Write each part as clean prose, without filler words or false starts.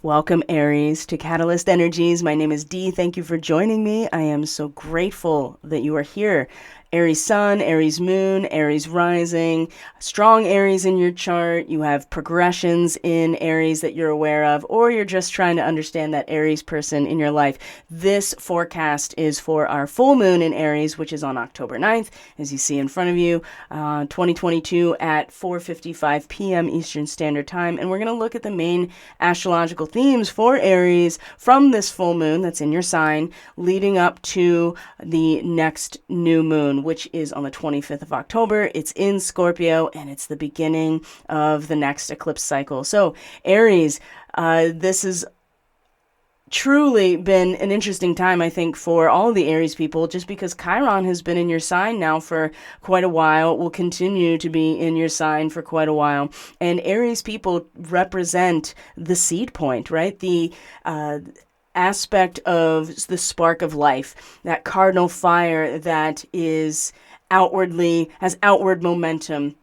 Welcome, Aries, to Catalyst Energies. My name is Dee. Thank you for joining me. I am so grateful that you are here. Aries Sun, Aries Moon, Aries Rising, strong Aries in your chart. You have progressions in Aries that you're aware of, or you're just trying to understand that Aries person in your life. This forecast is for our full moon in Aries, which is on October 9th, as you see in front of you, 2022 at 4:55 p.m. Eastern Standard Time. And we're going to look at the main astrological themes for Aries from this full moon that's in your sign, leading up to the next new moon, which is on the 25th of October. It's in Scorpio, and it's the beginning of the next eclipse cycle. So, Aries, this has truly been an interesting time, I think, for all the Aries people, just because Chiron has been in your sign now for quite a while, will continue to be in your sign for quite a while. And Aries people represent the seed point, right? The aspect of the spark of life, that cardinal fire that is has outward momentum,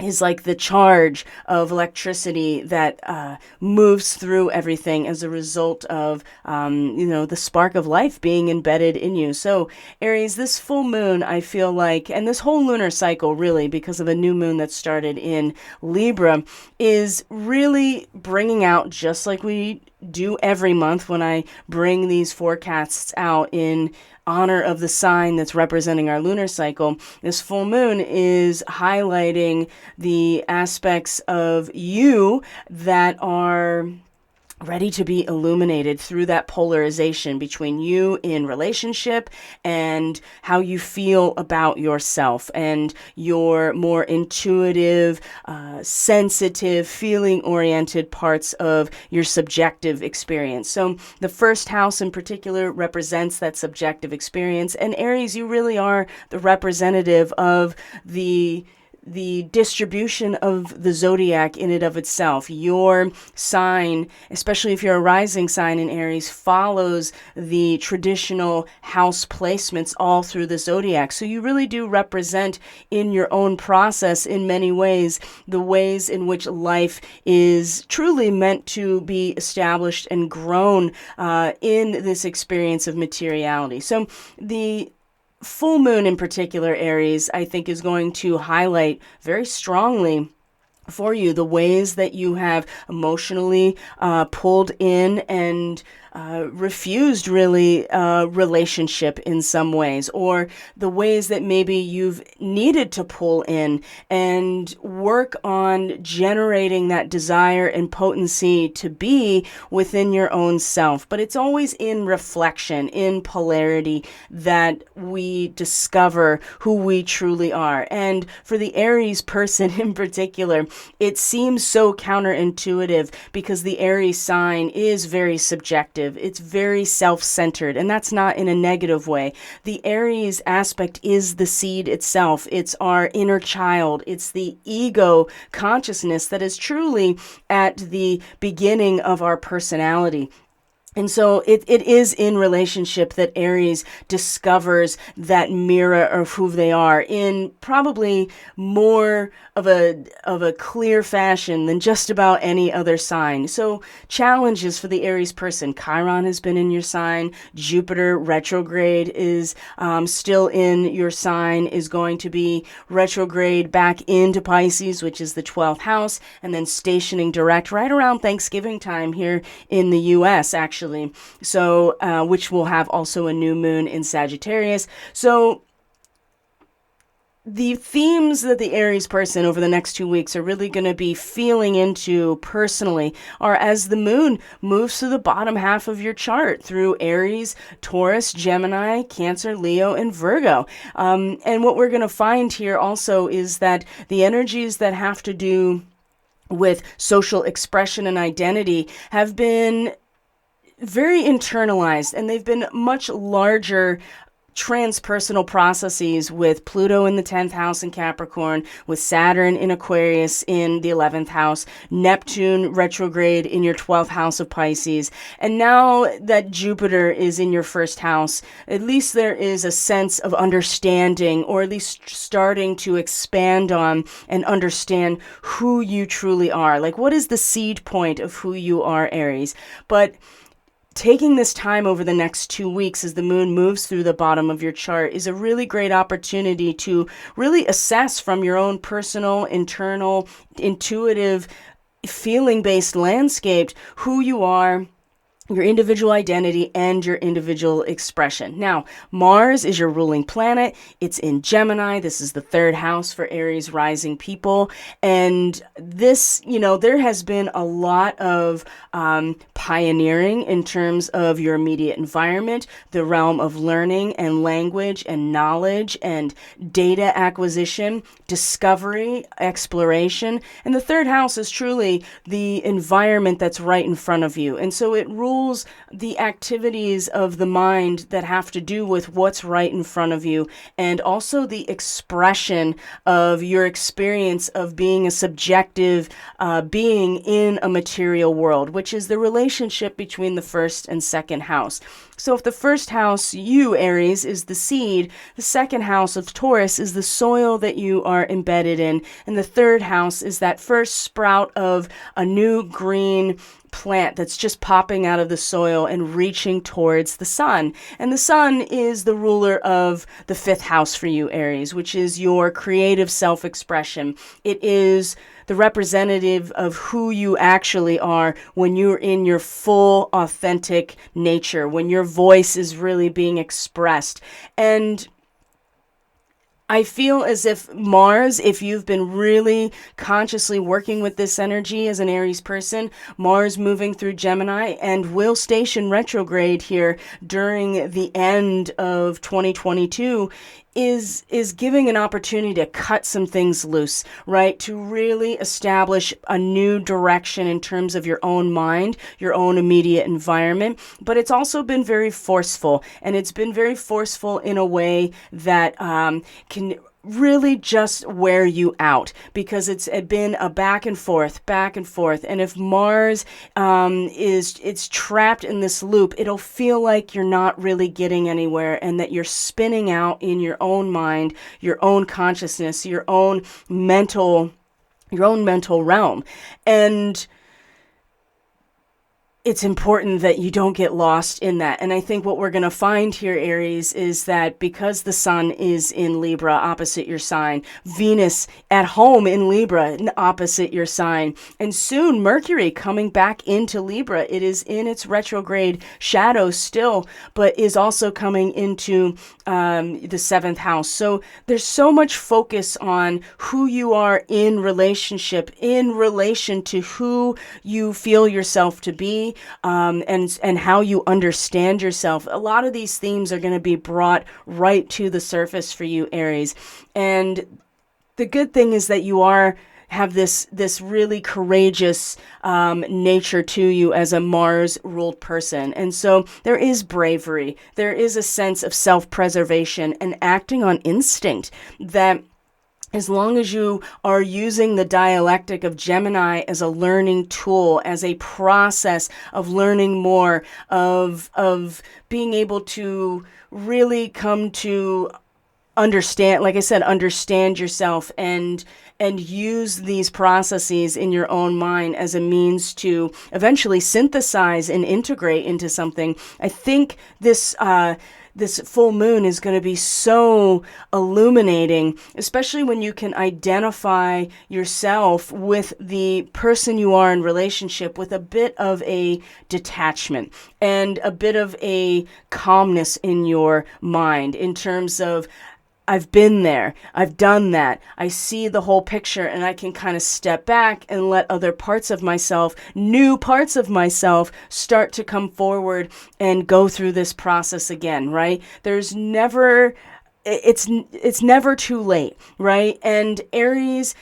is like the charge of electricity that moves through everything as a result of, the spark of life being embedded in you. So, Aries, this full moon, I feel like, and this whole lunar cycle, really, because of a new moon that started in Libra, is really bringing out, just like we do every month when I bring these forecasts out in honor of the sign that's representing our lunar cycle. This full moon is highlighting the aspects of you that are ready to be illuminated through that polarization between you in relationship and how you feel about yourself and your more intuitive, sensitive, feeling-oriented parts of your subjective experience. So the first house in particular represents that subjective experience. And Aries, you really are the representative of the distribution of the zodiac in and of itself. Your sign, especially if you're a rising sign in Aries, follows the traditional house placements all through the zodiac. So you really do represent in your own process, in many ways, the ways in which life is truly meant to be established and grown in this experience of materiality. So the full moon in particular, Aries, I think is going to highlight very strongly for you the ways that you have emotionally pulled in and refused really relationship in some ways, or the ways that maybe you've needed to pull in and work on generating that desire and potency to be within your own self. But it's always in reflection, in polarity, that we discover who we truly are. And for the Aries person in particular, it seems so counterintuitive because the Aries sign is very subjective. It's very self-centered, and that's not in a negative way. The Aries aspect is the seed itself. It's our inner child. It's the ego consciousness that is truly at the beginning of our personality. And so it is in relationship that Aries discovers that mirror of who they are in probably more of a clear fashion than just about any other sign. So challenges for the Aries person. Chiron has been in your sign. Jupiter retrograde is still in your sign, is going to be retrograde back into Pisces, which is the 12th house, and then stationing direct right around Thanksgiving time here in the U.S., actually. So, which will have also a new moon in Sagittarius. So the themes that the Aries person over the next 2 weeks are really going to be feeling into personally are as the moon moves through the bottom half of your chart through Aries, Taurus, Gemini, Cancer, Leo, and Virgo. And what we're going to find here also is that the energies that have to do with social expression and identity have been very internalized, and they've been much larger transpersonal processes with Pluto in the 10th house in Capricorn, with Saturn in Aquarius in the 11th house, Neptune retrograde in your 12th house of Pisces. And now that Jupiter is in your first house, at least there is a sense of understanding, or at least starting to expand on and understand who you truly are. Like, what is the seed point of who you are, Aries? But taking this time over the next 2 weeks as the moon moves through the bottom of your chart is a really great opportunity to really assess from your own personal, internal, intuitive, feeling-based landscape who you are, your individual identity, and your individual expression. Now, Mars is your ruling planet. It's in Gemini. This is the 3rd house for Aries rising people. And this, there has been a lot of pioneering in terms of your immediate environment, the realm of learning and language and knowledge and data acquisition, discovery, exploration. And the 3rd house is truly the environment that's right in front of you. And so it rules the activities of the mind that have to do with what's right in front of you, and also the expression of your experience of being a subjective being in a material world, which is the relationship between the 1st and 2nd house. So if the 1st house, you, Aries, is the seed, the 2nd house of Taurus is the soil that you are embedded in, and the 3rd house is that first sprout of a new green plant that's just popping out of the soil and reaching towards the sun. And the sun is the ruler of the 5th house for you, Aries, which is your creative self-expression. It is the representative of who you actually are when you're in your full, authentic nature, when your voice is really being expressed. And I feel as if Mars, if you've been really consciously working with this energy as an Aries person, Mars moving through Gemini and will station retrograde here during the end of 2022, is giving an opportunity to cut some things loose, right? To really establish a new direction in terms of your own mind, your own immediate environment. But it's also been very forceful, and it's been very forceful in a way that can really just wear you out, because it's been a back and forth. And if Mars it's trapped in this loop, it'll feel like you're not really getting anywhere, and that you're spinning out in your own mind, your own consciousness, your own mental realm. And it's important that you don't get lost in that. And I think what we're going to find here, Aries, is that because the sun is in Libra opposite your sign, Venus at home in Libra opposite your sign, and soon Mercury coming back into Libra, it is in its retrograde shadow still, but is also coming into the 7th house. So there's so much focus on who you are in relationship, in relation to who you feel yourself to be, and how you understand yourself. A lot of these themes are going to be brought right to the surface for you, Aries. And the good thing is that you have this really courageous nature to you as a Mars-ruled person. And so there is bravery. There is a sense of self-preservation and acting on instinct that, as long as you are using the dialectic of Gemini as a learning tool, as a process of learning more, of being able to really come to understand, like I said, understand yourself and use these processes in your own mind as a means to eventually synthesize and integrate into something. I think this full moon is going to be so illuminating, especially when you can identify yourself with the person you are in relationship with a bit of a detachment and a bit of a calmness in your mind, in terms of, I've been there, I've done that, I see the whole picture, and I can kind of step back and let other parts of myself, new parts of myself, start to come forward and go through this process again, right? It's never too late, right? And Aries,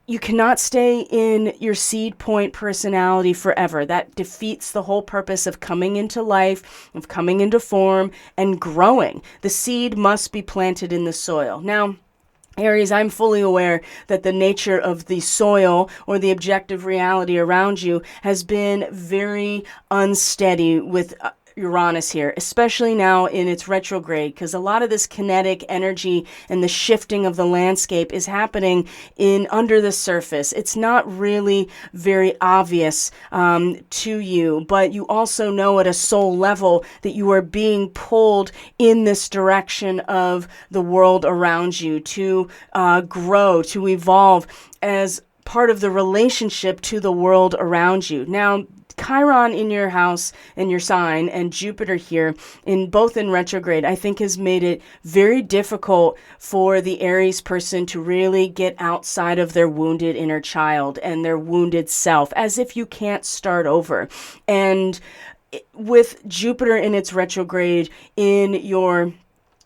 you cannot stay in your seed point personality forever. That defeats the whole purpose of coming into life, of coming into form and growing. The seed must be planted in the soil. Now, Aries, I'm fully aware that the nature of the soil or the objective reality around you has been very unsteady with Uranus here, especially now in its retrograde, because a lot of this kinetic energy and the shifting of the landscape is happening in under the surface. It's not really very obvious to you, but you also know at a soul level that you are being pulled in this direction of the world around you to grow, to evolve as part of the relationship to the world around you. Now, Chiron in your house and your sign and Jupiter here in both in retrograde, I think has made it very difficult for the Aries person to really get outside of their wounded inner child and their wounded self, as if you can't start over. And with Jupiter in its retrograde in your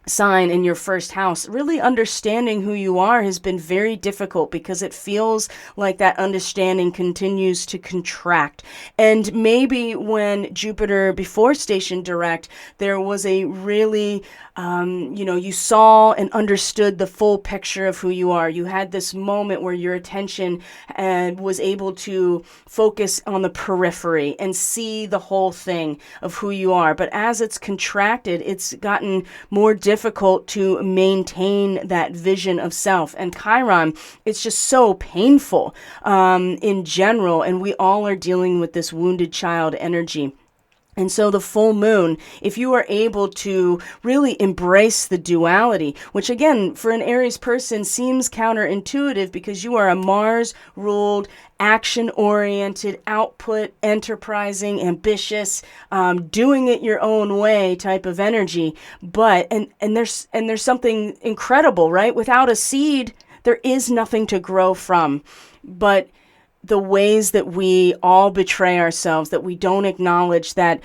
sign in your first house, really understanding who you are has been very difficult because it feels like that understanding continues to contract. And maybe when Jupiter before station direct, there was a really, you saw and understood the full picture of who you are. You had this moment where your attention was able to focus on the periphery and see the whole thing of who you are. But as it's contracted, it's gotten more difficult to maintain that vision of self. And Chiron, it's just so painful in general. And we all are dealing with this wounded child energy. And so the full moon, if you are able to really embrace the duality, which again, for an Aries person seems counterintuitive because you are a Mars-ruled, action-oriented, output, enterprising, ambitious, doing it your own way type of energy. But, and there's something incredible, right? Without a seed, there is nothing to grow from. But the ways that we all betray ourselves, that we don't acknowledge that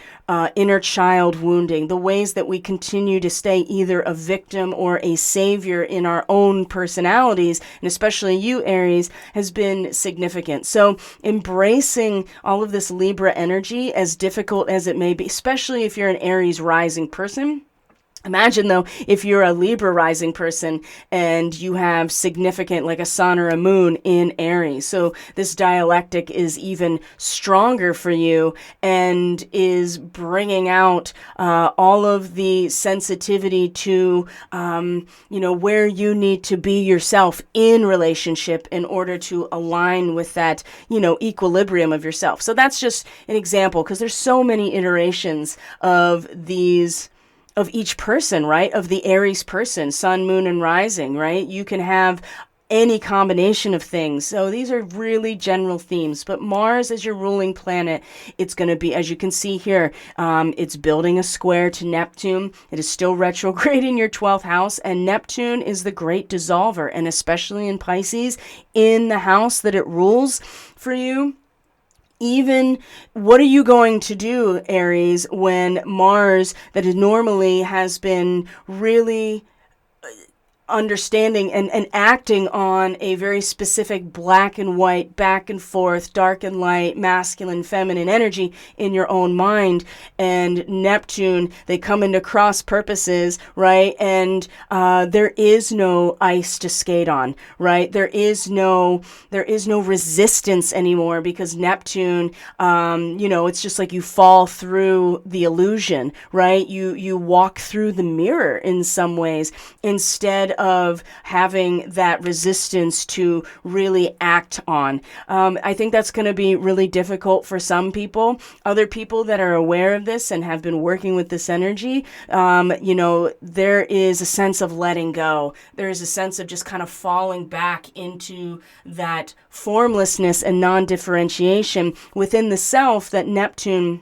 inner child wounding, the ways that we continue to stay either a victim or a savior in our own personalities, and especially you, Aries, has been significant. So embracing all of this Libra energy, as difficult as it may be, especially if you're an Aries rising person. Imagine, though, if you're a Libra rising person and you have significant, like a sun or a moon in Aries. So this dialectic is even stronger for you and is bringing out all of the sensitivity to, where you need to be yourself in relationship in order to align with that, equilibrium of yourself. So that's just an example, because there's so many iterations of each person, right? Of the Aries person, sun, moon, and rising, right? You can have any combination of things. So these are really general themes. But Mars as your ruling planet, it's going to be, as you can see here, it's building a square to Neptune. It is still retrograde in your 12th house, and Neptune is the great dissolver, and especially in Pisces, in the house that it rules for you. Even what are you going to do, Aries, when Mars, that is normally has been really understanding and acting on a very specific black and white, back and forth, dark and light, masculine, feminine energy in your own mind, and Neptune, they come into cross purposes, right? And there is no ice to skate on, right? There is no resistance anymore, because Neptune, it's just like you fall through the illusion, right? You walk through the mirror in some ways, instead of having that resistance to really act on. I think that's going to be really difficult for some people. Other people that are aware of this and have been working with this energy, there is a sense of letting go. There is a sense of just kind of falling back into that formlessness and non-differentiation within the self that Neptune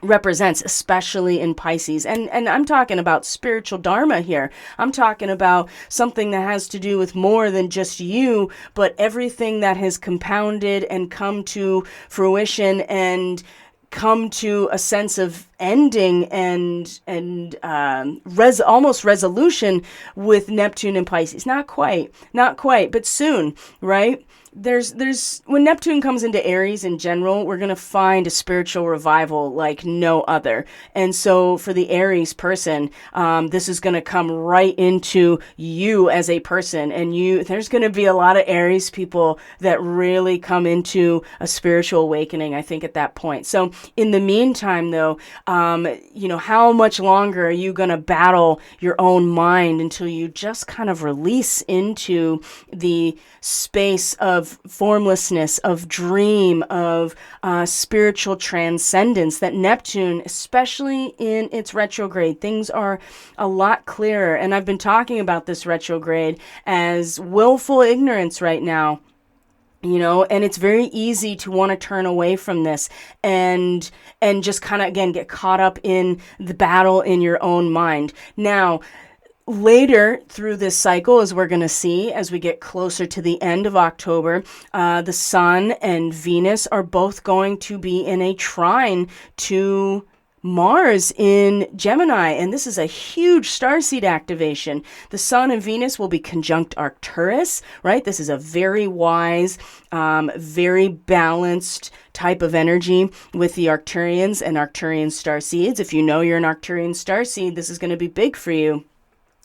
represents, especially in Pisces. And I'm talking about spiritual dharma here. I'm talking about something that has to do with more than just you, but everything that has compounded and come to fruition and come to a sense of ending and almost resolution with Neptune and Pisces. Not quite, but soon, right? There's when Neptune comes into Aries in general, we're going to find a spiritual revival like no other. And so for the Aries person, this is going to come right into you as a person. And there's going to be a lot of Aries people that really come into a spiritual awakening, I think, at that point. So in the meantime, though, how much longer are you going to battle your own mind until you just kind of release into the space of formlessness, of dream, of spiritual transcendence? That Neptune, especially in its retrograde, things are a lot clearer. And I've been talking about this retrograde as willful ignorance right now. And it's very easy to want to turn away from this and just kind of, again, get caught up in the battle in your own mind. Now, later through this cycle, as we're going to see as we get closer to the end of October, the Sun and Venus are both going to be in a trine to Mars in Gemini, and this is a huge starseed activation. The Sun and Venus will be conjunct Arcturus, right? This is a very wise, very balanced type of energy with the Arcturians and Arcturian starseeds. If you know you're an Arcturian starseed, this is going to be big for you.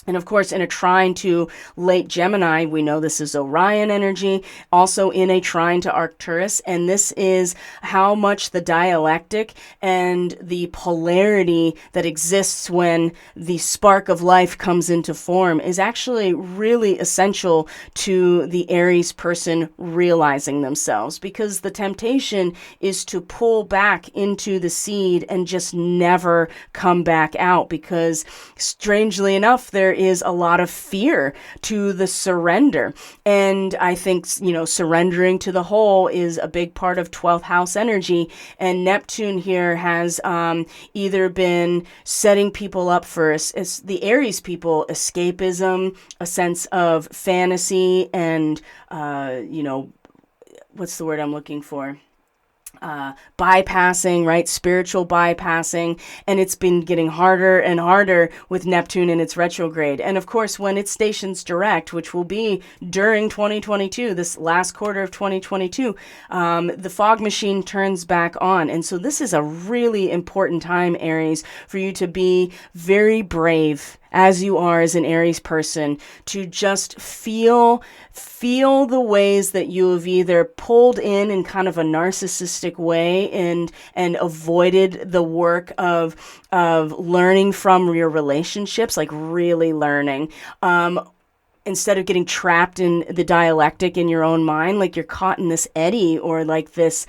And of course, in a trine to late Gemini, we know this is Orion energy, also in a trine to Arcturus. And this is how much the dialectic and the polarity that exists when the spark of life comes into form is actually really essential to the Aries person realizing themselves, because the temptation is to pull back into the seed and just never come back out, because strangely enough, there is a lot of fear to the surrender. And I think, surrendering to the whole is a big part of 12th house energy. And Neptune here has either been setting people up for the Aries people, escapism, a sense of fantasy, and, what's the word I'm looking for? Bypassing, right? Spiritual bypassing. And it's been getting harder and harder with Neptune in its retrograde. And of course, when it stations direct, which will be during 2022, this last quarter of 2022, the fog machine turns back on. And so this is a really important time, Aries, for you to be very brave, as you are as an Aries person, to just feel the ways that you have either pulled in kind of a narcissistic way and avoided the work of learning from your relationships, like really learning. Instead of getting trapped in the dialectic in your own mind, like you're caught in this eddy or like this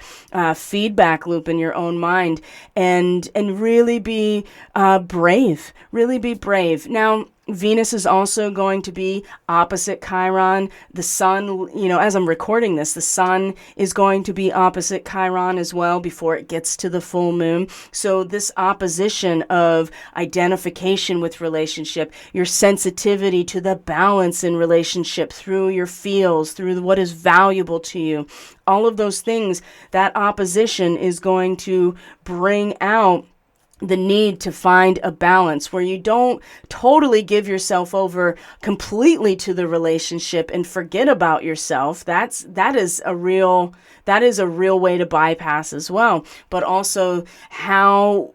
feedback loop in your own mind, and really be brave, really be brave. Now, Venus is also going to be opposite Chiron. The Sun, as I'm recording this, the Sun is going to be opposite Chiron as well before it gets to the full moon. So this opposition of identification with relationship, your sensitivity to the balance in relationship through your feels, through what is valuable to you, all of those things, that opposition is going to bring out the need to find a balance where you don't totally give yourself over completely to the relationship and forget about yourself. That is a real way to bypass as well. But also how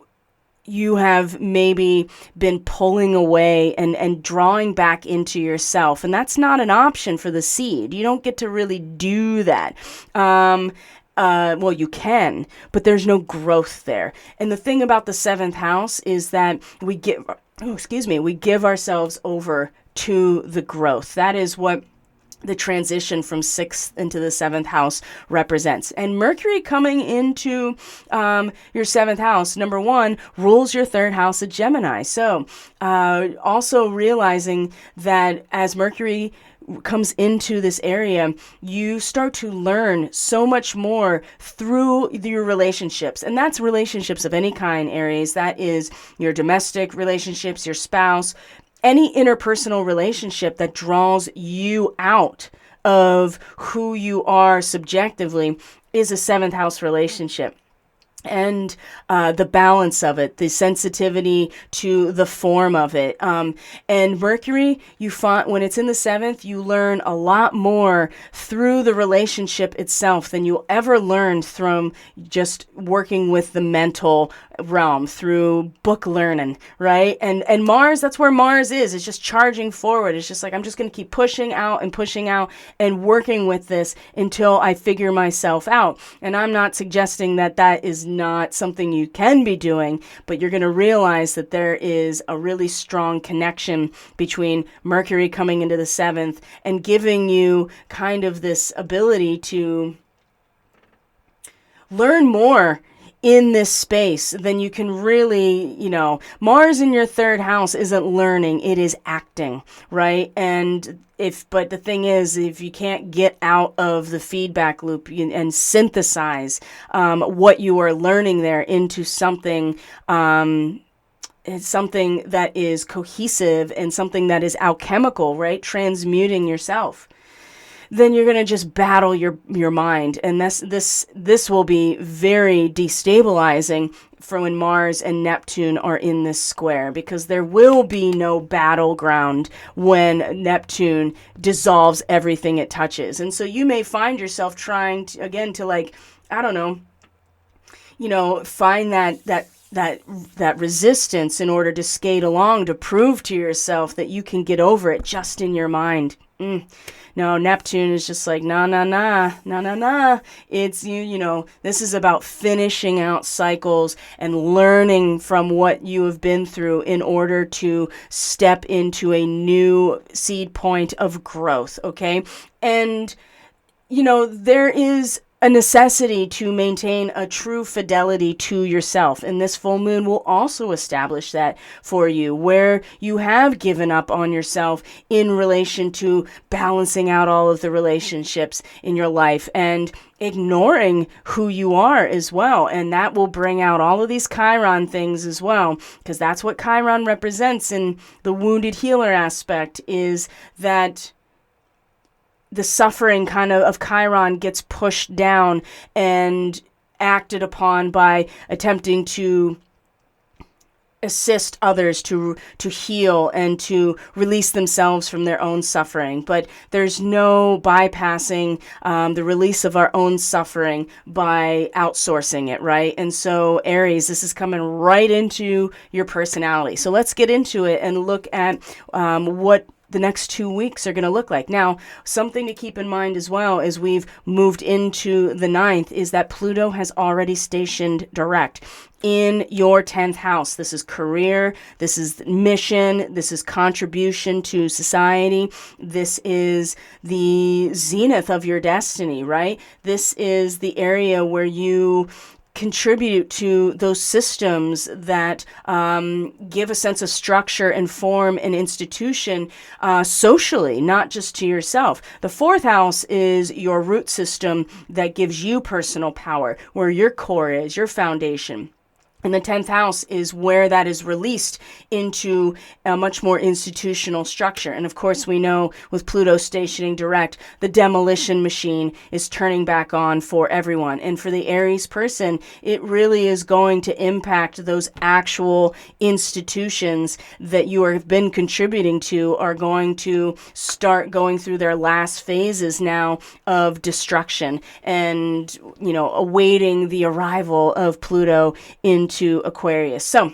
you have maybe been pulling away and drawing back into yourself. And that's not an option for the seed. You don't get to really do that. Well, you can, but there's no growth there. And the thing about the seventh house is that we give ourselves over to the growth. That is what the transition from sixth into the seventh house represents. And Mercury coming into your seventh house, number one, rules your third house of Gemini. So also realizing that as Mercury comes into this area, you start to learn so much more through your relationships. And that's relationships of any kind, Aries. That is your domestic relationships, your spouse, any interpersonal relationship that draws you out of who you are subjectively is a seventh house relationship. and the balance of it, the sensitivity to the form of it. And Mercury, you find when it's in the seventh, you learn a lot more through the relationship itself than you'll ever learn from just working with the mental realm through book learning, right? And Mars, that's where Mars is. It's just charging forward. It's just like, I'm just going to keep pushing out and working with this until I figure myself out. And I'm not suggesting that that is not something you can be doing, but you're going to realize that there is a really strong connection between Mercury coming into the seventh and giving you kind of this ability to learn more in this space, then you can really, Mars in your third house isn't learning, it is acting, right? But the thing is, if you can't get out of the feedback loop and synthesize what you are learning there into something, it's something that is cohesive and something that is alchemical, right? Transmuting yourself, then you're going to just battle your mind. And this will be very destabilizing for when Mars and Neptune are in this square, because there will be no battleground when Neptune dissolves everything it touches. And so you may find yourself trying to, again, to like, I don't know, find that resistance in order to skate along, to prove to yourself that you can get over it just in your mind. No, Neptune is just like, nah. It's, this is about finishing out cycles and learning from what you have been through in order to step into a new seed point of growth, okay? And, there is a necessity to maintain a true fidelity to yourself. And this full moon will also establish that for you, where you have given up on yourself in relation to balancing out all of the relationships in your life and ignoring who you are as well. And that will bring out all of these Chiron things as well, because that's what Chiron represents in the wounded healer aspect, is that the suffering kind of Chiron gets pushed down and acted upon by attempting to assist others to heal and to release themselves from their own suffering. But there's no bypassing the release of our own suffering by outsourcing it, right? And so Aries, this is coming right into your personality. So let's get into it and look at what the next 2 weeks are going to look like. Now, something to keep in mind as well as we've moved into the ninth is that Pluto has already stationed direct in your 10th house. This is career, this is mission, this is contribution to society, this is the zenith of your destiny, right? This is the area where you contribute to those systems that give a sense of structure and form and institution socially, not just to yourself. The fourth house is your root system that gives you personal power, where your core is, your foundation. And the 10th house is where that is released into a much more institutional structure. And of course, we know with Pluto stationing direct, the demolition machine is turning back on for everyone. And for the Aries person, it really is going to impact those actual institutions that you have been contributing to are going to start going through their last phases now of destruction and, awaiting the arrival of Pluto into Aquarius. So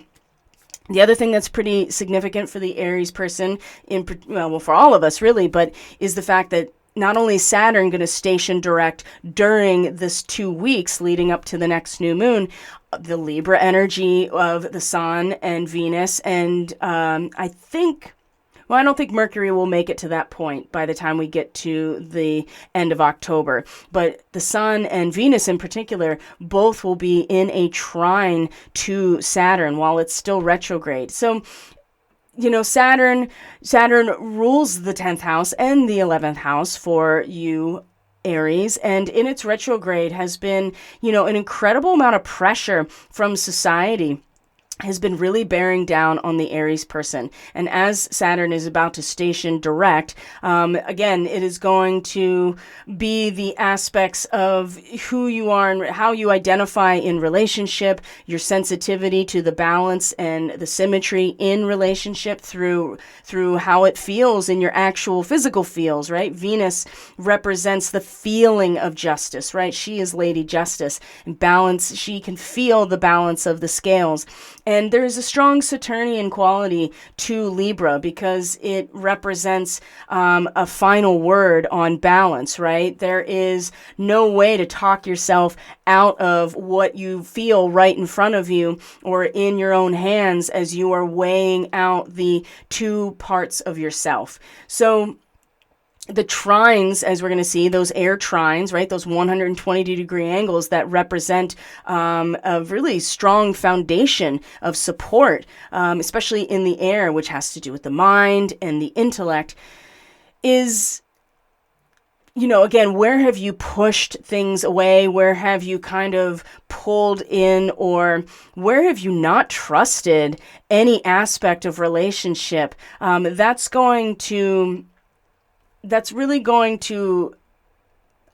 the other thing that's pretty significant for the Aries person, for all of us really, but is the fact that not only is Saturn going to station direct during this 2 weeks leading up to the next new moon, the Libra energy of the Sun and Venus, and I don't think Mercury will make it to that point by the time we get to the end of October. But the Sun and Venus in particular, both will be in a trine to Saturn while it's still retrograde. So, Saturn rules the 10th house and the 11th house for you, Aries, and in its retrograde has been, an incredible amount of pressure from society has been really bearing down on the Aries person. And as Saturn is about to station direct, again, it is going to be the aspects of who you are and how you identify in relationship, your sensitivity to the balance and the symmetry in relationship through how it feels in your actual physical feels, right? Venus represents the feeling of justice, right? She is Lady Justice. And balance, she can feel the balance of the scales. And there's a strong Saturnian quality to Libra because it represents a final word on balance, right? There is no way to talk yourself out of what you feel right in front of you or in your own hands as you are weighing out the two parts of yourself. So the trines, as we're going to see, those air trines, right? Those 120-degree angles that represent a really strong foundation of support, especially in the air, which has to do with the mind and the intellect, is, again, where have you pushed things away? Where have you kind of pulled in, or where have you not trusted any aspect of relationship? That's really going to,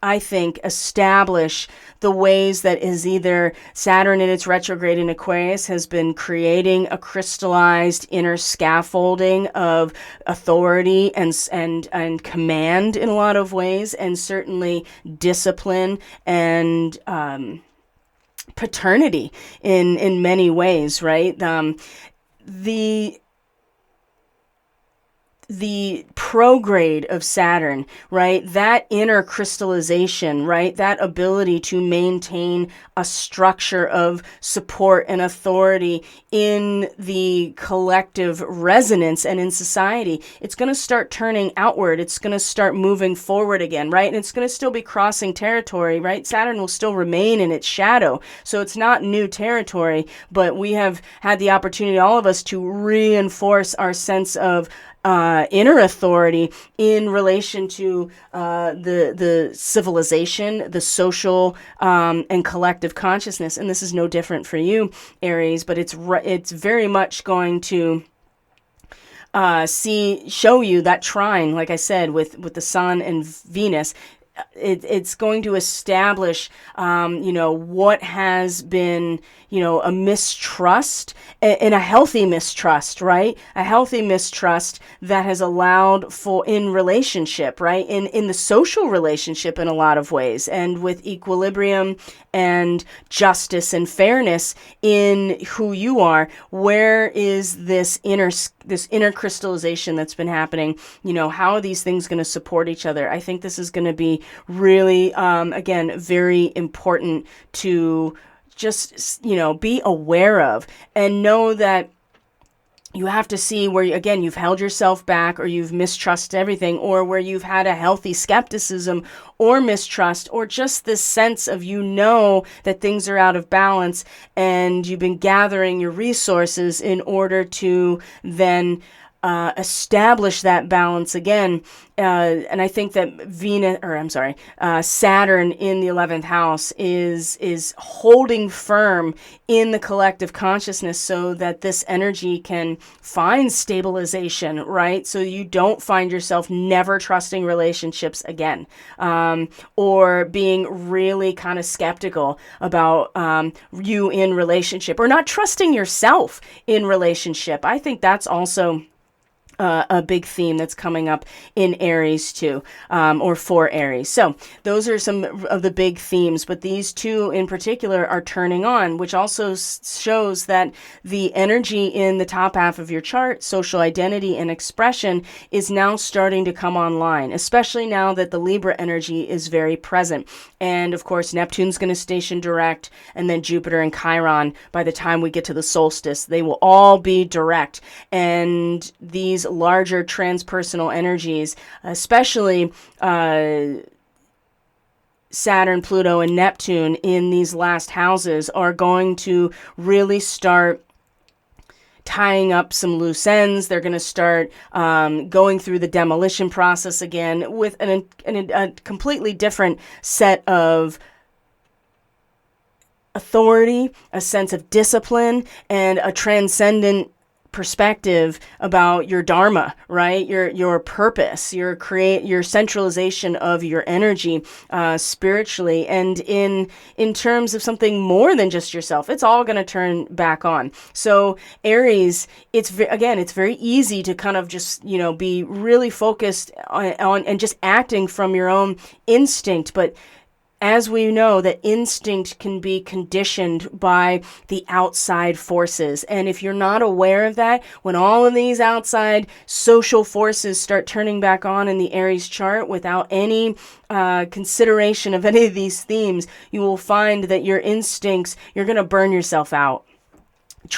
I think, establish the ways that is either Saturn in its retrograde in Aquarius has been creating a crystallized inner scaffolding of authority and command in a lot of ways, and certainly discipline and paternity in many ways, right? The prograde of Saturn, right? That inner crystallization, right? That ability to maintain a structure of support and authority in the collective resonance and in society. It's going to start turning outward. It's going to start moving forward again, right? And it's going to still be crossing territory, right? Saturn will still remain in its shadow. So it's not new territory, but we have had the opportunity, all of us, to reinforce our sense of inner authority in relation to the civilization, the social and collective consciousness. And this is no different for you, Aries, but it's very much going to show you that trine, like I said, with the Sun and Venus. It's going to establish, what has been, a mistrust and a healthy mistrust, right? A healthy mistrust that has allowed for in relationship, right? In the social relationship in a lot of ways, and with equilibrium and justice and fairness in who you are. Where is this inner crystallization that's been happening? How are these things going to support each other? I think this is going to be really, again, very important to just, be aware of, and know that you have to see where, again, you've held yourself back, or you've mistrusted everything, or where you've had a healthy skepticism or mistrust, or just this sense of, that things are out of balance, and you've been gathering your resources in order to then establish that balance again. And I think that Saturn in the 11th house is holding firm in the collective consciousness so that this energy can find stabilization, right? So you don't find yourself never trusting relationships again, or being really kind of skeptical about you in relationship, or not trusting yourself in relationship. I think that's also a big theme that's coming up in Aries too, or for Aries. So those are some of the big themes, but these two in particular are turning on, which also shows that the energy in the top half of your chart, social identity and expression, is now starting to come online, especially now that the Libra energy is very present. And of course, Neptune's going to station direct, and then Jupiter and Chiron, by the time we get to the solstice, they will all be direct. And these larger transpersonal energies, especially Saturn, Pluto, and Neptune in these last houses, are going to really start tying up some loose ends. They're going to start going through the demolition process again with a completely different set of authority, a sense of discipline, and a transcendent perspective about your dharma, right? Your purpose, your centralization of your energy spiritually, and in terms of something more than just yourself. It's all going to turn back on. So Aries, it's very easy to kind of just, be really focused on and just acting from your own instinct, but as we know, that instinct can be conditioned by the outside forces. And if you're not aware of that, when all of these outside social forces start turning back on in the Aries chart without any consideration of any of these themes, you will find that your instincts, you're going to burn yourself out.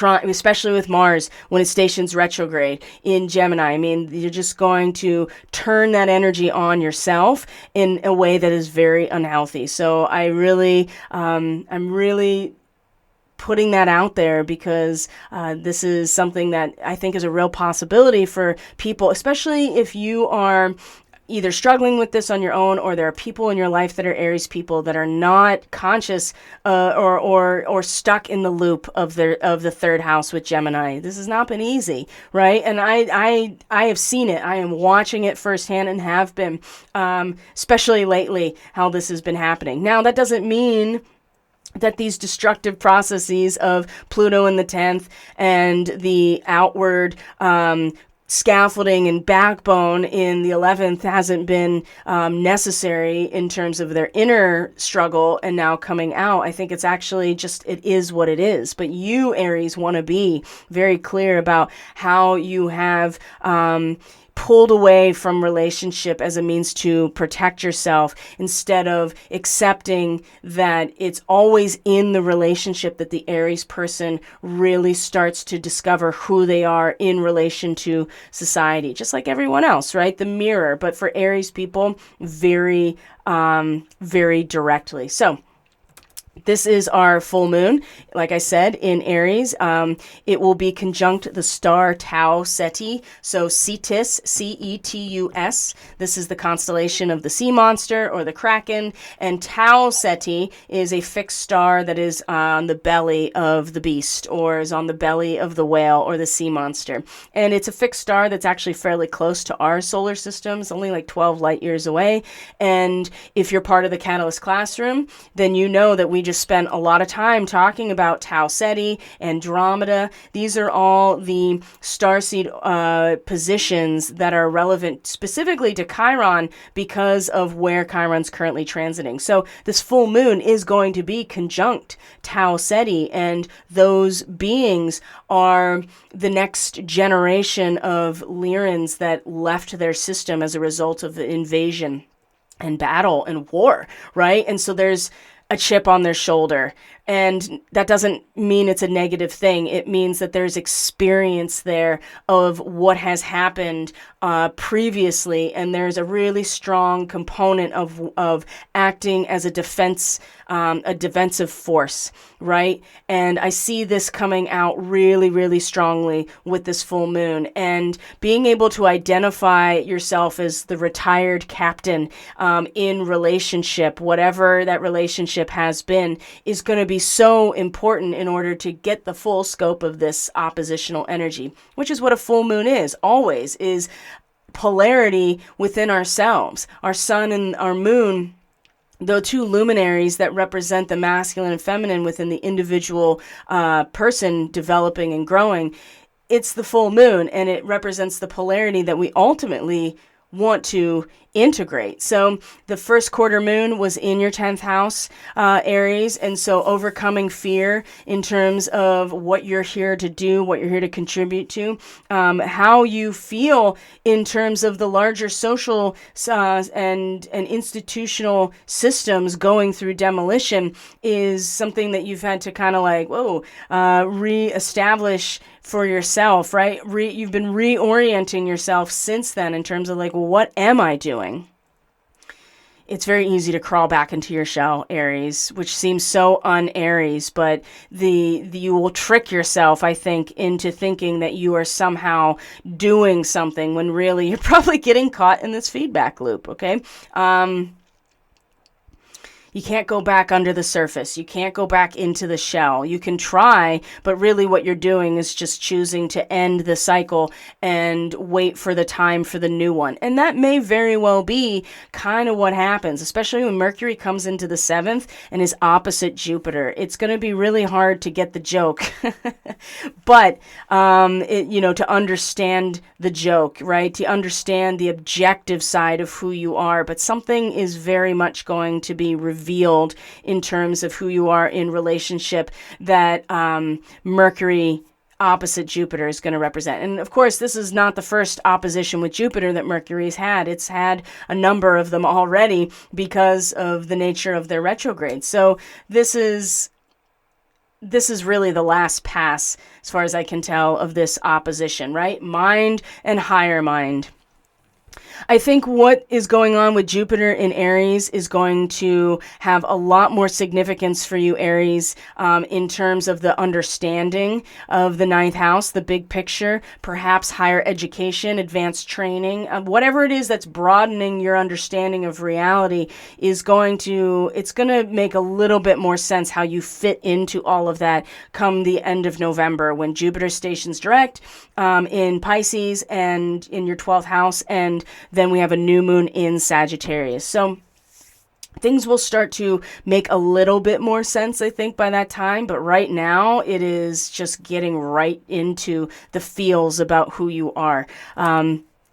Especially with Mars when it stations retrograde in Gemini. I mean, you're just going to turn that energy on yourself in a way that is very unhealthy. So I'm really putting that out there because this is something that I think is a real possibility for people, especially if you are either struggling with this on your own, or there are people in your life that are Aries people that are not conscious or stuck in the loop of the third house with Gemini. This has not been easy, right? And I have seen it. I am watching it firsthand and have been, especially lately, how this has been happening. Now, that doesn't mean that these destructive processes of Pluto in the 10th and the outward scaffolding and backbone in the 11th hasn't been necessary in terms of their inner struggle and now coming out. I think it's actually just, it is what it is. But you, Aries, want to be very clear about how you have pulled away from relationship as a means to protect yourself, instead of accepting that it's always in the relationship that the Aries person really starts to discover who they are in relation to society, just like everyone else, right? The mirror, but for Aries people, very, very directly. So this is our full moon, like I said, in Aries. It will be conjunct the star Tau Ceti, so Cetus, Cetus. This is the constellation of the sea monster or the kraken, and Tau Ceti is a fixed star that is on the belly of the beast, or is on the belly of the whale or the sea monster. And it's a fixed star that's actually fairly close to our solar system. It's only like 12 light years away. And if you're part of the Catalyst classroom, then you know that we just spent a lot of time talking about Tau Ceti, Andromeda. These are all the starseed positions that are relevant specifically to Chiron because of where Chiron's currently transiting. So this full moon is going to be conjunct Tau Ceti, and those beings are the next generation of Lyrans that left their system as a result of the invasion and battle and war, right? And so there's a chip on their shoulder. And that doesn't mean it's a negative thing. It means that there's experience there of what has happened previously, and there's a really strong component of acting as a defensive force, right? And I see this coming out really, really strongly with this full moon, and being able to identify yourself as the retired captain in relationship, whatever that relationship has been, is going to be so important in order to get the full scope of this oppositional energy, which is what a full moon is, always, is polarity within ourselves. Our sun and our moon, though two luminaries that represent the masculine and feminine within the individual person developing and growing, it's the full moon, and it represents the polarity that we ultimately want to integrate. So the first quarter moon was in your 10th house, Aries, and so overcoming fear in terms of what you're here to do, what you're here to contribute to, how you feel in terms of the larger social and institutional systems going through demolition is something that you've had to kind of like, reestablish for yourself, right? You've been reorienting yourself since then in terms of like, well, what am I doing? It's very easy to crawl back into your shell, Aries, which seems so un-Aries, but you will trick yourself, I think, into thinking that you are somehow doing something when really you're probably getting caught in this feedback loop, okay? you can't go back under the surface. You can't go back into the shell. You can try, but really what you're doing is just choosing to end the cycle and wait for the time for the new one. And that may very well be kind of what happens, especially when Mercury comes into the 7th and is opposite Jupiter. It's going to be really hard to get the joke, but, to understand the joke, right? To understand the objective side of who you are, but something is very much going to be revealed in terms of who you are in relationship that Mercury opposite Jupiter is going to represent. And of course, this is not the first opposition with Jupiter that Mercury's had. It's had a number of them already because of the nature of their retrograde. So this is really the last pass, as far as I can tell, of this opposition, right? Mind and higher mind. I think what is going on with Jupiter in Aries is going to have a lot more significance for you, Aries, in terms of the understanding of the 9th house, the big picture, perhaps higher education, advanced training, whatever it is that's broadening your understanding of reality it's going to make a little bit more sense how you fit into all of that come the end of November when Jupiter stations direct in Pisces and in your 12th house, and then we have a new moon in Sagittarius. So things will start to make a little bit more sense, I think, by that time. But right now, it is just getting right into the feels about who you are.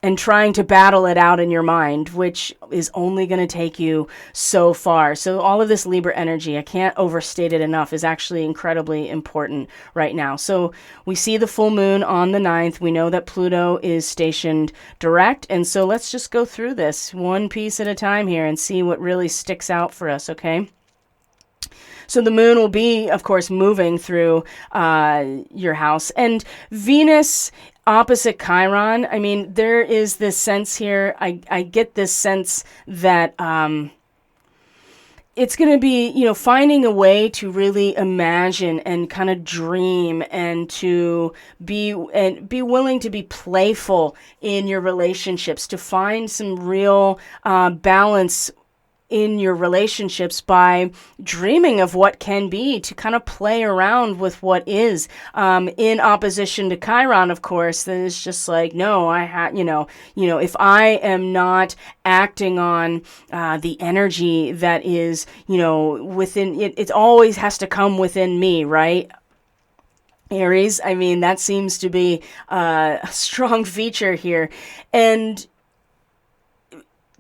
And trying to battle it out in your mind, which is only going to take you so far. So all of this Libra energy, I can't overstate it enough, is actually incredibly important right now. So we see the full moon on the 9th. We know that Pluto is stationed direct. And so let's just go through this one piece at a time here and see what really sticks out for us, okay? So the moon will be, of course, moving through your house. And Venus opposite Chiron, I mean, there is this sense here, I get this sense that it's going to be, finding a way to really imagine and kind of dream and to be willing to be playful in your relationships, to find some real balance in your relationships by dreaming of what can be, to kind of play around with what is, in opposition to Chiron, of course, that is just like, no, if I am not acting on the energy that is, within it, it always has to come within me, right? Aries, I mean, that seems to be a strong feature here. And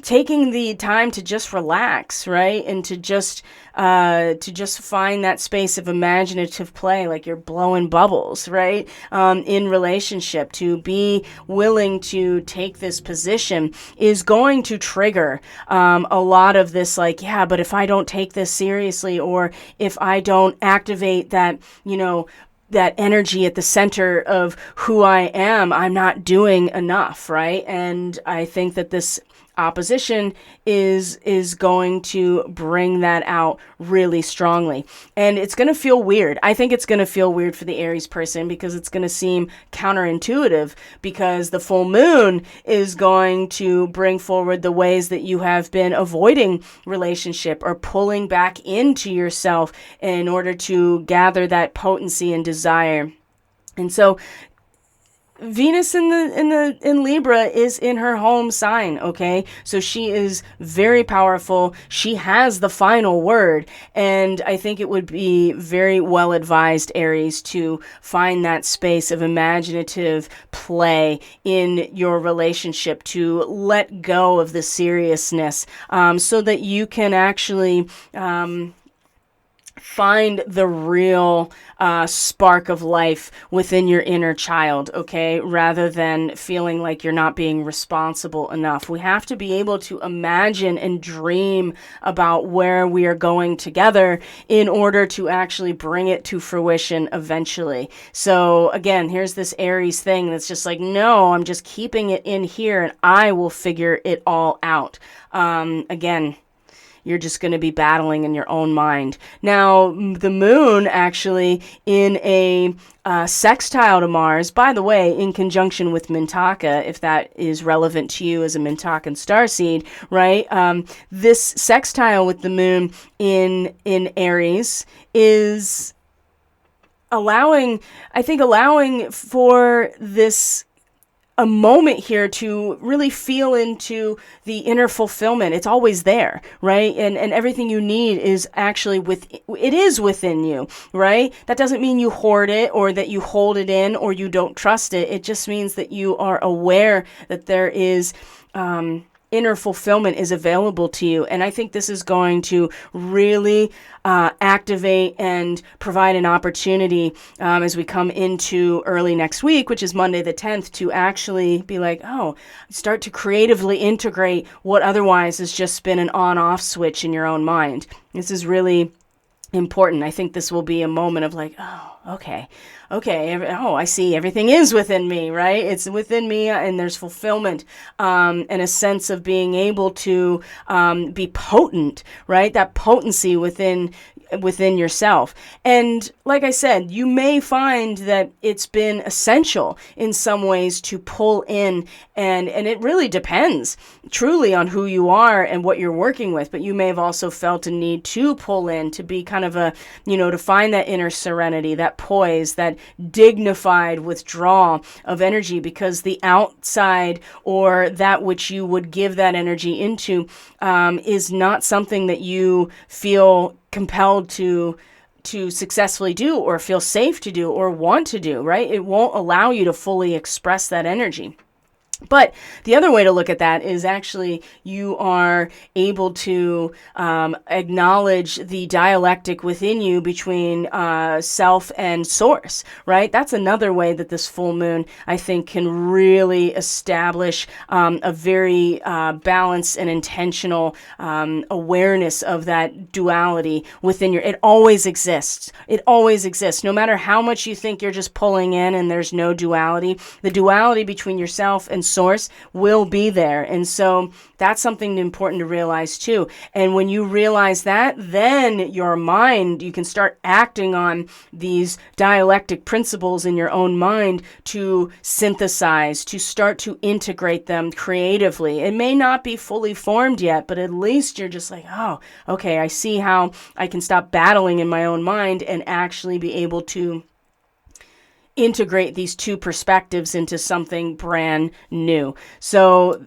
taking the time to just relax, right? And to just find that space of imaginative play, like you're blowing bubbles, right? In relationship, to be willing to take this position is going to trigger a lot of this, like, yeah, but if I don't take this seriously, or if I don't activate that, that energy at the center of who I am, I'm not doing enough, right? And I think that this opposition is going to bring that out really strongly. And it's going to feel weird. I think it's going to feel weird for the Aries person because it's going to seem counterintuitive, because the full moon is going to bring forward the ways that you have been avoiding relationship or pulling back into yourself in order to gather that potency and desire. And so Venus in Libra is in her home sign, okay? So she is very powerful. She has the final word. And I think it would be very well advised, Aries, to find that space of imaginative play in your relationship, to let go of the seriousness, so that you can actually find the real spark of life within your inner child, okay? Rather than feeling like you're not being responsible enough. We have to be able to imagine and dream about where we are going together in order to actually bring it to fruition eventually. So again, here's this Aries thing that's just like, no, I'm just keeping it in here and I will figure it all out. Again, you're just going to be battling in your own mind. Now, the moon actually in a sextile to Mars, by the way, in conjunction with Mintaka, if that is relevant to you as a Mintakan starseed, right? This sextile with the moon in Aries is allowing for this a moment here to really feel into the inner fulfillment. It's always there, right? And everything you need is actually within you, right? That doesn't mean you hoard it or that you hold it in or you don't trust it. It just means that you are aware that there is inner fulfillment is available to you. And I think this is going to really activate and provide an opportunity as we come into early next week, which is Monday the 10th, to actually be like, oh, start to creatively integrate what otherwise has just been an on-off switch in your own mind. This is really important. I think this will be a moment of like, oh, okay, oh, I see, everything is within me, right? It's within me, and there's fulfillment and a sense of being able to be potent, right? That potency within yourself. And like I said, you may find that it's been essential in some ways to pull in, and it really depends truly on who you are and what you're working with, but you may have also felt a need to pull in, to be kind of to find that inner serenity, that poise, that dignified withdrawal of energy, because the outside or that which you would give that energy into is not something that you feel compelled to successfully do or feel safe to do or want to do, right? It won't allow you to fully express that energy. But the other way to look at that is actually you are able to acknowledge the dialectic within you between self and source, right? That's another way that this full moon, I think, can really establish a very balanced and intentional awareness of that duality within it always exists. It always exists. No matter how much you think you're just pulling in and there's no duality, the duality between yourself and source will be there. And so that's something important to realize too. And when you realize that, then your mind, you can start acting on these dialectic principles in your own mind to synthesize, to start to integrate them creatively. It may not be fully formed yet, but at least you're just like, oh, okay, I see how I can stop battling in my own mind and actually be able to integrate these two perspectives into something brand new. So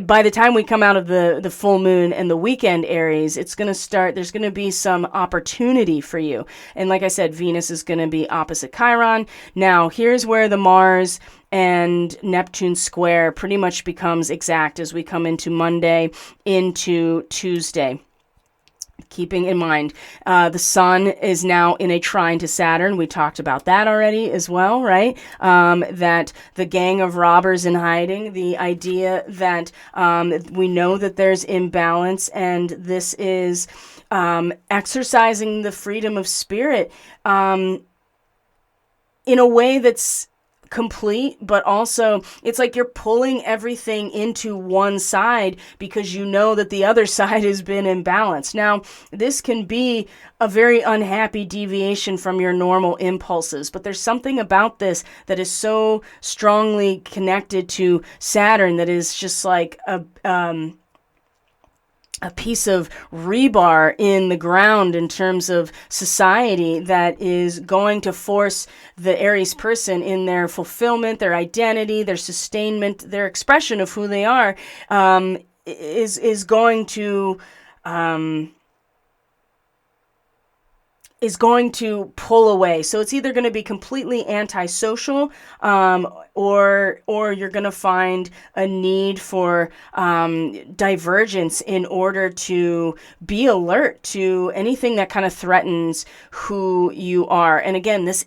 by the time we come out of the full moon and the weekend Aries, it's going to start, there's going to be some opportunity for you. And like I said, Venus is going to be opposite Chiron. Now, here's where the Mars and Neptune square pretty much becomes exact as we come into Monday, into Tuesday. Keeping in mind, the sun is now in a trine to Saturn. We talked about that already as well, right? That the gang of robbers in hiding, the idea that we know that there's imbalance, and this is exercising the freedom of spirit in a way that's complete, but also it's like you're pulling everything into one side because you know that the other side has been imbalanced. Now, this can be a very unhappy deviation from your normal impulses, but there's something about this that is so strongly connected to Saturn that is just like a piece of rebar in the ground in terms of society that is going to force the Aries person in their fulfillment, their identity, their sustainment, their expression of who they are, is going to pull away. So it's either going to be completely antisocial, or you're going to find a need for divergence in order to be alert to anything that kind of threatens who you are. And again, this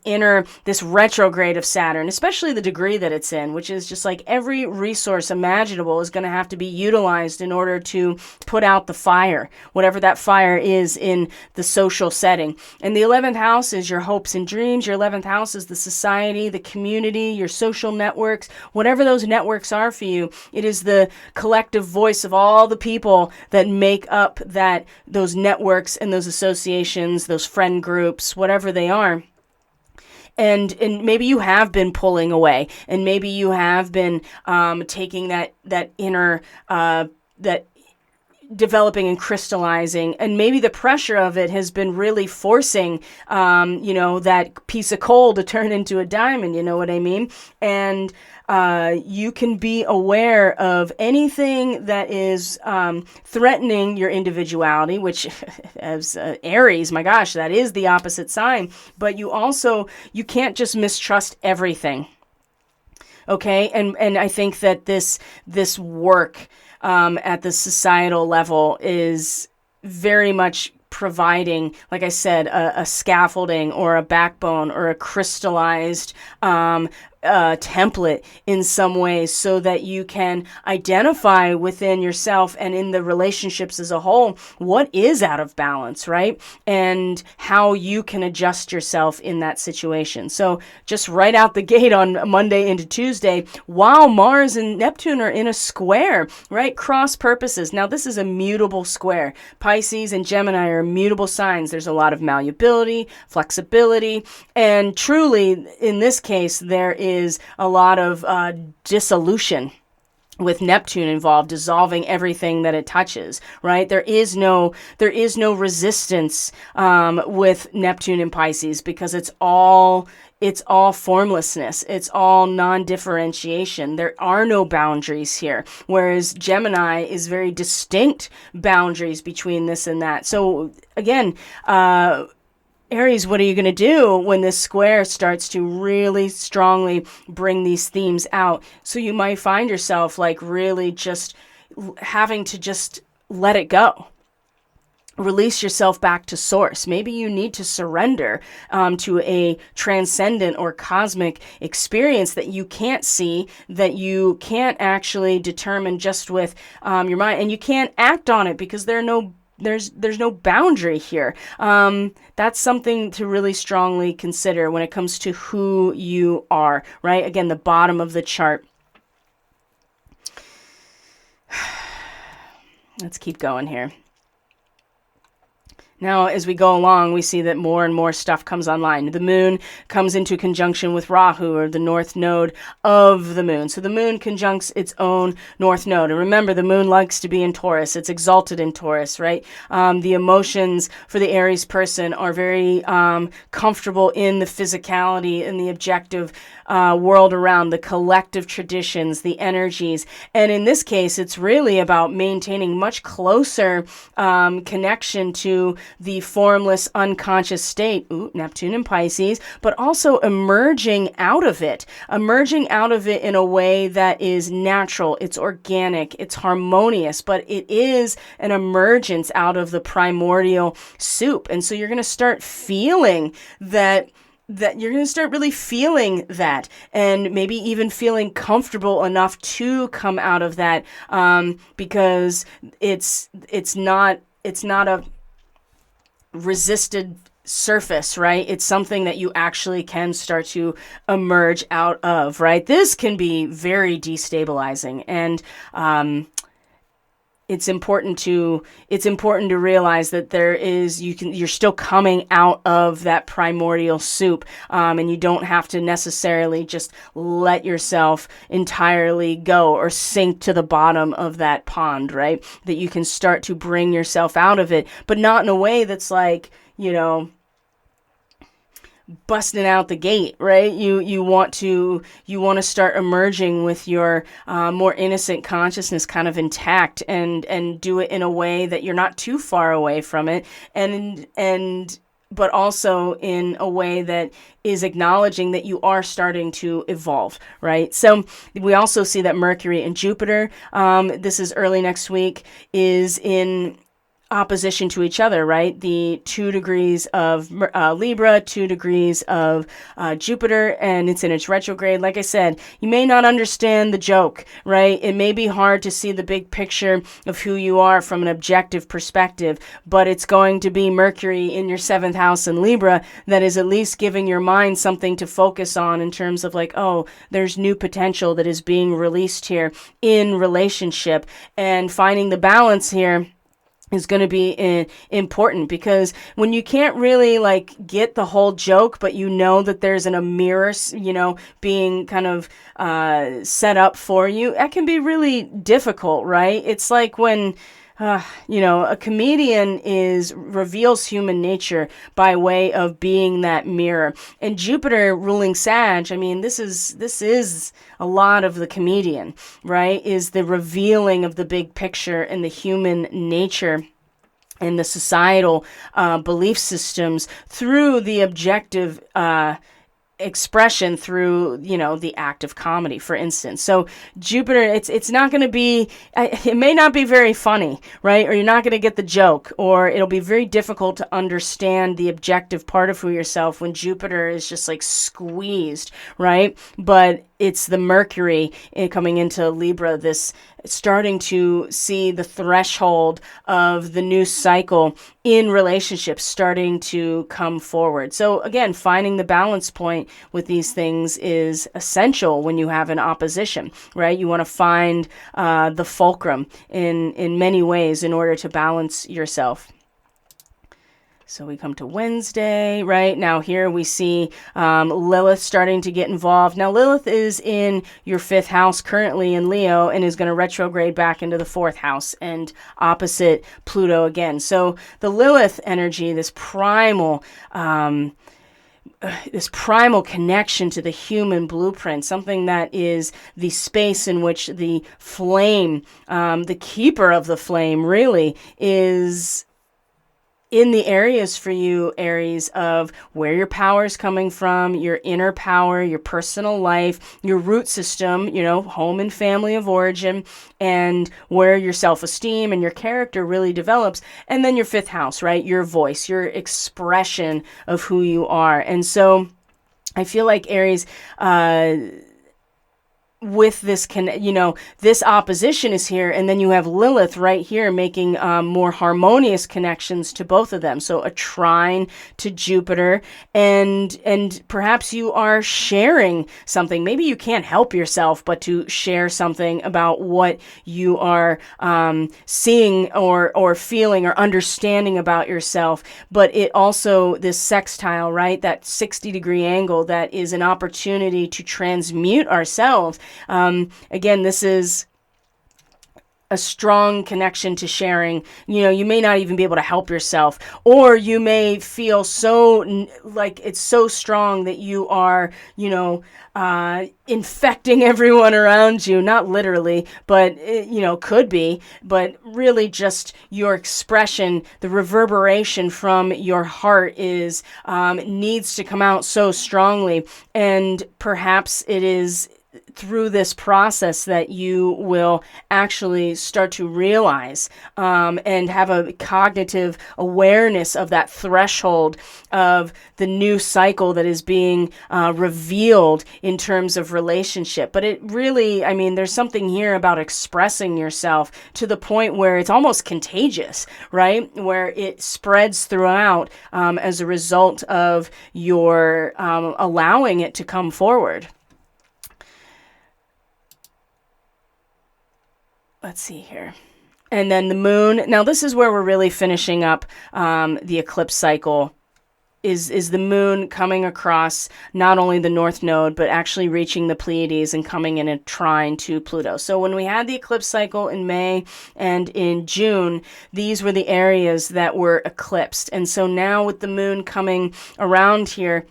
retrograde of Saturn, especially the degree that it's in, which is just like every resource imaginable is going to have to be utilized in order to put out the fire, whatever that fire is in the social setting. And the 11th house is your hopes and dreams. Your 11th house is the society, the community, your social networks, whatever those networks are for you. It is the collective voice of all the people that make up those networks and those associations, those friend groups, whatever they are. And maybe you have been pulling away, and maybe you have been taking that inner that developing and crystallizing, and maybe the pressure of it has been really forcing that piece of coal to turn into a diamond, you know what I mean? And you can be aware of anything that is threatening your individuality, which as Aries, my gosh, that is the opposite sign. But you can't just mistrust everything. Okay, and I think that this work at the societal level is very much providing, like I said, a scaffolding or a backbone or a crystallized template in some ways, so that you can identify within yourself and in the relationships as a whole what is out of balance, right? And how you can adjust yourself in that situation. So just right out the gate on Monday into Tuesday, while Mars and Neptune are in a square, right? Cross purposes. Now this is a mutable square. Pisces and Gemini are mutable signs. There's a lot of malleability, flexibility, and truly in this case there is a lot of dissolution with Neptune involved, dissolving everything that it touches, right? There is no resistance with Neptune and Pisces, because it's all formlessness. It's all non-differentiation. There are no boundaries here. Whereas Gemini is very distinct boundaries between this and that. So again, Aries, what are you going to do when this square starts to really strongly bring these themes out? So you might find yourself like really just having to just let it go. Release yourself back to source. Maybe you need to surrender to a transcendent or cosmic experience that you can't see, that you can't actually determine just with your mind, and you can't act on it because there's no boundary here. That's something to really strongly consider when it comes to who you are, right? Again, the bottom of the chart. Let's keep going here. Now, as we go along, we see that more and more stuff comes online. The moon comes into conjunction with Rahu, or the north node of the moon. So the moon conjuncts its own north node. And remember, the moon likes to be in Taurus. It's exalted in Taurus, right? The emotions for the Aries person are very comfortable in the physicality and the objective world around, the collective traditions, the energies. And in this case, it's really about maintaining much closer connection to the formless unconscious state, Neptune and Pisces, but also emerging out of it in a way that is natural, it's organic, it's harmonious, but it is an emergence out of the primordial soup. And so you're going to start feeling that you're going to start really feeling that, and maybe even feeling comfortable enough to come out of that, because it's not a resisted surface, right? It's something that you actually can start to emerge out of, right? This can be very destabilizing, and it's important to realize that you're still coming out of that primordial soup, and you don't have to necessarily just let yourself entirely go or sink to the bottom of that pond, right? That you can start to bring yourself out of it, but not in a way that's like, busting out the gate, right? You want to start emerging with your more innocent consciousness kind of intact, and do it in a way that you're not too far away from it, but also in a way that is acknowledging that you are starting to evolve, right? So we also see that Mercury and Jupiter, this is early next week, is in opposition to each other, right? The 2 degrees of Libra, 2 degrees of Jupiter, and it's in its retrograde. Like I said, you may not understand the joke, right? It may be hard to see the big picture of who you are from an objective perspective, but it's going to be Mercury in your 7th house in Libra that is at least giving your mind something to focus on in terms of like, oh, there's new potential that is being released here in relationship, and finding the balance here is going to be important, because when you can't really like get the whole joke, but you know that there's a mirror, being kind of set up for you, that can be really difficult, right? It's like when a comedian reveals human nature by way of being that mirror. And Jupiter ruling Sag, I mean, this is a lot of the comedian, right? Is the revealing of the big picture and the human nature and the societal belief systems through the objective expression, through the act of comedy, for instance. So Jupiter, it's not going to be, it may not be very funny, right? Or you're not going to get the joke, or it'll be very difficult to understand the objective part of yourself when Jupiter is just like squeezed, right? But it's the Mercury coming into Libra, this starting to see the threshold of the new cycle in relationships starting to come forward. So again, finding the balance point with these things is essential when you have an opposition, right? You want to find the fulcrum in many ways in order to balance yourself. So we come to Wednesday, right? Now here we see Lilith starting to get involved. Now Lilith is in your 5th house currently in Leo, and is going to retrograde back into the 4th house and opposite Pluto again. So the Lilith energy, this primal connection to the human blueprint, something that is the space in which the flame, the keeper of the flame really is in the areas for you, Aries, of where your power is coming from, your inner power, your personal life, your root system, home and family of origin, and where your self-esteem and your character really develops. And then your 5th house, right? Your voice, your expression of who you are. And so I feel like Aries, with this, this opposition is here, and then you have Lilith right here making more harmonious connections to both of them. So a trine to Jupiter, and perhaps you are sharing something. Maybe you can't help yourself but to share something about what you are seeing or feeling or understanding about yourself. But it also, this sextile, right? That 60-degree angle that is an opportunity to transmute ourselves. Again, this is a strong connection to sharing. You may not even be able to help yourself, or you may feel so like it's so strong that you are, infecting everyone around you. Not literally, but could be, but really just your expression, the reverberation from your heart is, needs to come out so strongly. And perhaps it is through this process that you will actually start to realize and have a cognitive awareness of that threshold of the new cycle that is being revealed in terms of relationship. But it really, there's something here about expressing yourself to the point where it's almost contagious, right? Where it spreads throughout as a result of your allowing it to come forward. Let's see here. And then the moon. Now, this is where we're really finishing up the eclipse cycle. Is the moon coming across not only the north node, but actually reaching the Pleiades and coming in a trine to Pluto. So when we had the eclipse cycle in May and in June, these were the areas that were eclipsed. And so now with the moon coming around here,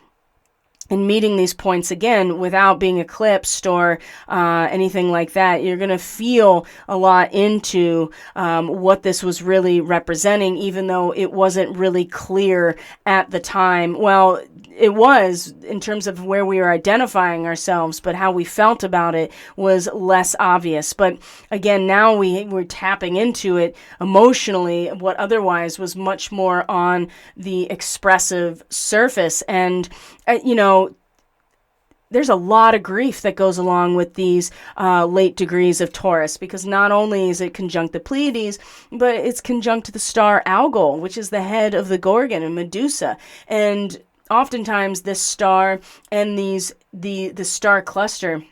and meeting these points again without being eclipsed or anything like that, you're going to feel a lot into what this was really representing, even though it wasn't really clear at the time. Well, it was in terms of where we were identifying ourselves, but how we felt about it was less obvious. But again, now we're tapping into it emotionally, what otherwise was much more on the expressive surface. And, there's a lot of grief that goes along with these late degrees of Taurus, because not only is it conjunct the Pleiades, but it's conjunct the star Algol, which is the head of the Gorgon and Medusa. And oftentimes this star and the star cluster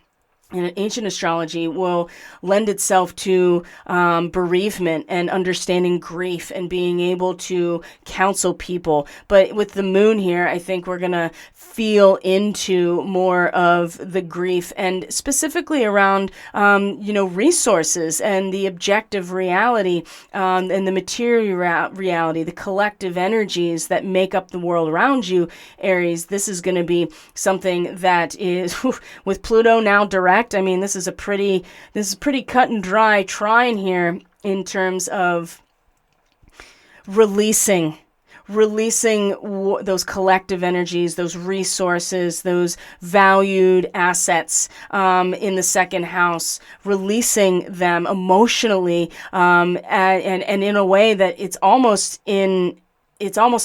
in ancient astrology will lend itself to bereavement and understanding grief and being able to counsel people. But with the moon here, I think we're going to feel into more of the grief, and specifically around, resources and the objective reality and the material reality, the collective energies that make up the world around you, Aries. This is going to be something that is, with Pluto now direct, I mean, this is pretty cut and dry trine here in terms of releasing those collective energies, those resources, those valued assets in the second house, releasing them emotionally, and in a way that it's almost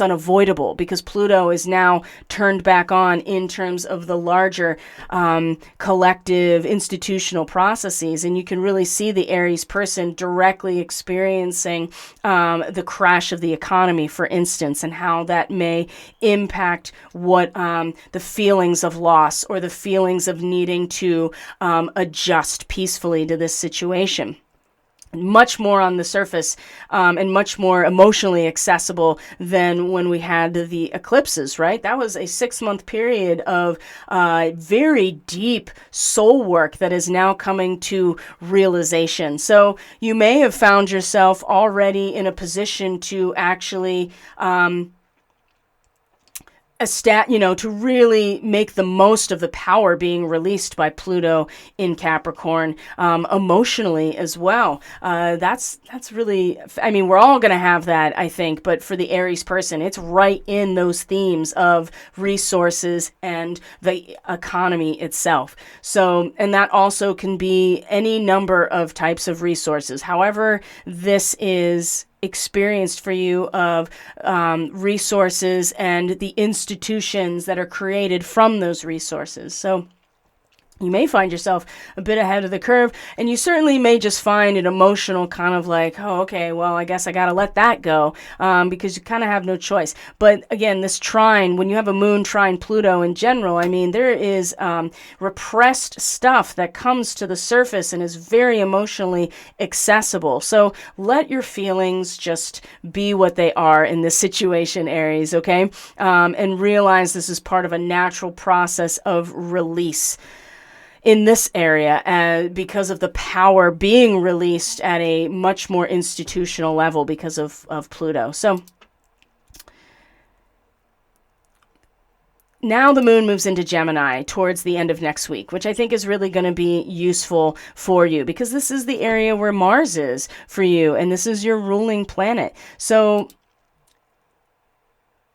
unavoidable, because Pluto is now turned back on in terms of the larger collective institutional processes. And you can really see the Aries person directly experiencing the crash of the economy, for instance, and how that may impact what the feelings of loss or the feelings of needing to adjust peacefully to this situation. Much more on the surface and much more emotionally accessible than when we had the eclipses, right? That was a 6-month period of very deep soul work that is now coming to realization. So you may have found yourself already in a position to actually to really make the most of the power being released by Pluto in Capricorn, emotionally as well. That's really, I mean, we're all going to have that, I think, but for the Aries person, it's right in those themes of resources and the economy itself. So, and that also can be any number of types of resources. However, this is experienced for you of resources and the institutions that are created from those resources. So you may find yourself a bit ahead of the curve, and you certainly may just find an emotional kind of like, oh, okay, well, I guess I got to let that go, because you kind of have no choice. But again, this trine, when you have a moon trine Pluto in general, I mean, there is repressed stuff that comes to the surface and is very emotionally accessible. So let your feelings just be what they are in this situation, Aries, okay? And realize this is part of a natural process of release in this area, because of the power being released at a much more institutional level because of Pluto. So now the moon moves into Gemini towards the end of next week, which I think is really going to be useful for you, because this is the area where Mars is for you, and this is your ruling planet. So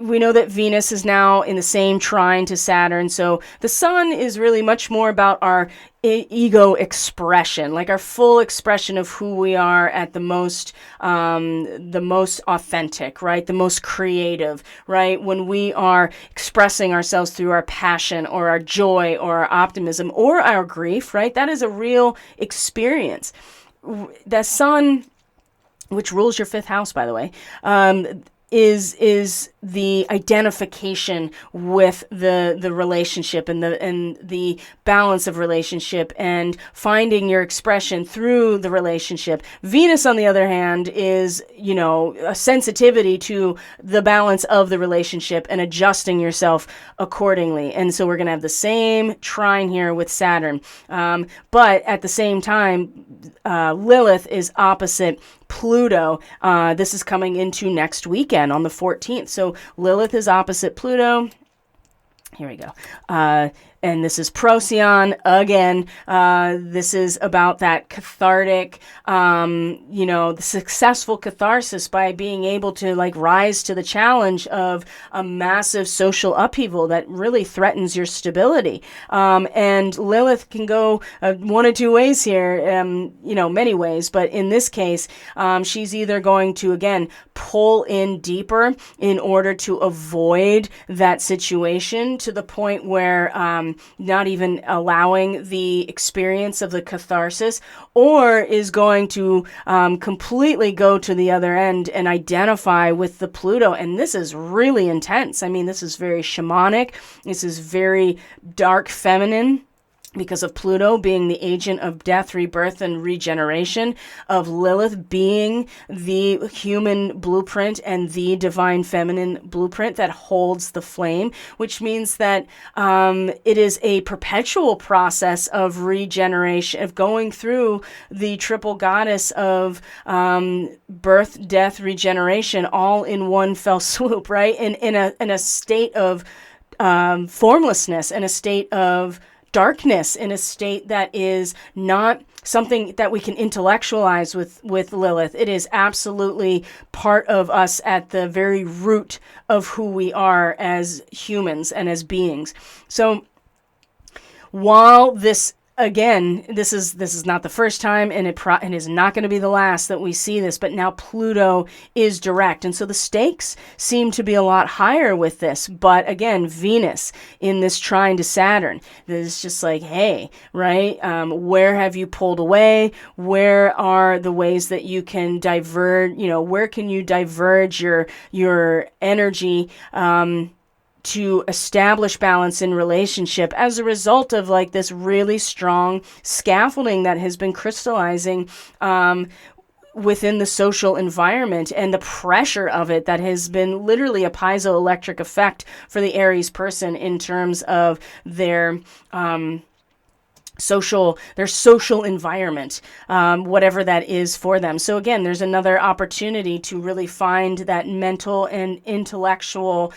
we know that Venus is now in the same trine to Saturn. So the sun is really much more about our ego expression, like our full expression of who we are at the most authentic, right? The most creative, right? When we are expressing ourselves through our passion or our joy or our optimism or our grief, right? That is a real experience. The sun, which rules your 5th house, by the way, is the identification with the relationship and the balance of relationship and finding your expression through the relationship. Venus, on the other hand, is, a sensitivity to the balance of the relationship and adjusting yourself accordingly. And so we're going to have the same trine here with Saturn. But at the same time, Lilith is opposite Pluto. This is coming into next weekend on the 14th. So Lilith is opposite Pluto. Here we go. And this is Procyon again. This is about that cathartic, the successful catharsis by being able to like rise to the challenge of a massive social upheaval that really threatens your stability. And Lilith can go one of two ways here, many ways. But in this case, she's either going to, again, pull in deeper in order to avoid that situation to the point where not even allowing the experience of the catharsis, or is going to completely go to the other end and identify with the Pluto. And this is really intense. I mean, this is very shamanic. This is very dark feminine, because of Pluto being the agent of death, rebirth, and regeneration, of Lilith being the human blueprint and the divine feminine blueprint that holds the flame, which means that it is a perpetual process of regeneration, of going through the triple goddess of birth, death, regeneration, all in one fell swoop, right? In a state of formlessness, in a state of darkness, in a state that is not something that we can intellectualize with Lilith. It is absolutely part of us at the very root of who we are as humans and as beings. So while this, again, this is not the first time, and it is not going to be the last that we see this, but now Pluto is direct. And so the stakes seem to be a lot higher with this. But again, Venus in this trine to Saturn, is just like, hey, right? Where have you pulled away? Where are the ways that you can diverge? Where can you diverge your energy to establish balance in relationship as a result of like this really strong scaffolding that has been crystallizing within the social environment, and the pressure of it that has been literally a piezoelectric effect for the Aries person in terms of their social environment, whatever that is for them. So again, there's another opportunity to really find that mental and intellectual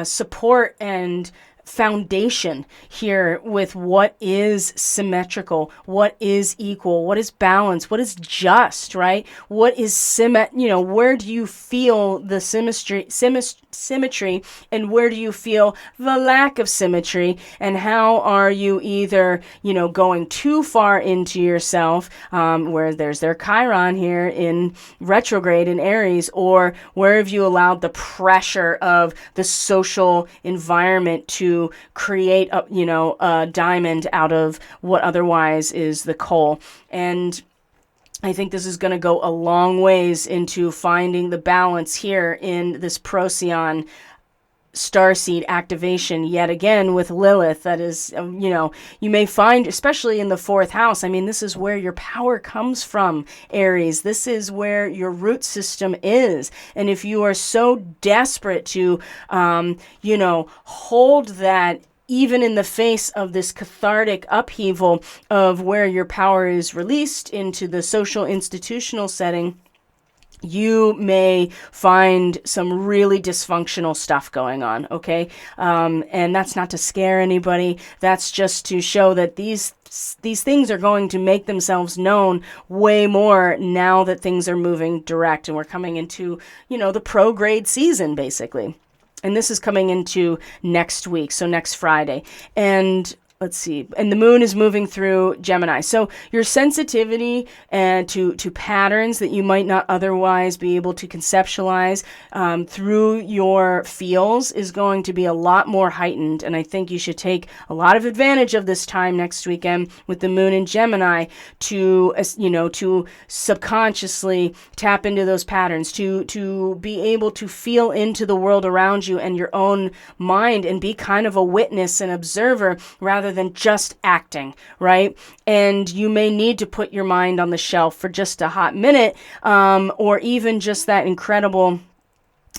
support and foundation here with what is symmetrical, what is equal, what is balanced, what is just, right? What is where do you feel the symmetry, and where do you feel the lack of symmetry, and how are you either, going too far into yourself, where there's their Chiron here in retrograde in Aries, or where have you allowed the pressure of the social environment to create a diamond out of what otherwise is the coal. And I think this is going to go a long ways into finding the balance here in this Procyon Starseed activation yet again with Lilith. That is, you may find, especially in the fourth house, I mean, this is where your power comes from, Aries. This is where your root system is. And if you are so desperate to, hold that even in the face of this cathartic upheaval of where your power is released into the social institutional setting, you may find some really dysfunctional stuff going on, okay? And that's not to scare anybody. That's just to show that these things are going to make themselves known way more now that things are moving direct, and we're coming into, the prograde season, basically. And this is coming into next week, so next Friday. And let's see, and the moon is moving through Gemini. So your sensitivity to patterns that you might not otherwise be able to conceptualize through your feels is going to be a lot more heightened. And I think you should take a lot of advantage of this time next weekend with the moon in Gemini to subconsciously tap into those patterns, to be able to feel into the world around you and your own mind, and be kind of a witness and observer rather than just acting, right? And you may need to put your mind on the shelf for just a hot minute, or even just that incredible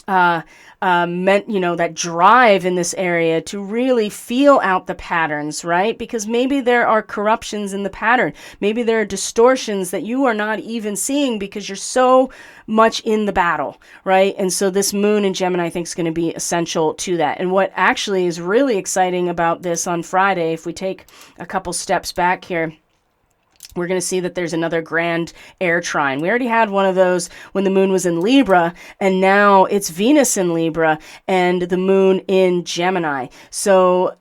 that drive in this area to really feel out the patterns, right? Because maybe there are corruptions in the pattern. Maybe there are distortions that you are not even seeing because you're so much in the battle, right? And so this moon in Gemini, I think, is going to be essential to that. And what actually is really exciting about this on Friday, if we take a couple steps back here, we're going to see that there's another grand air trine. We already had one of those when the moon was in Libra, and now it's Venus in Libra and the moon in Gemini. So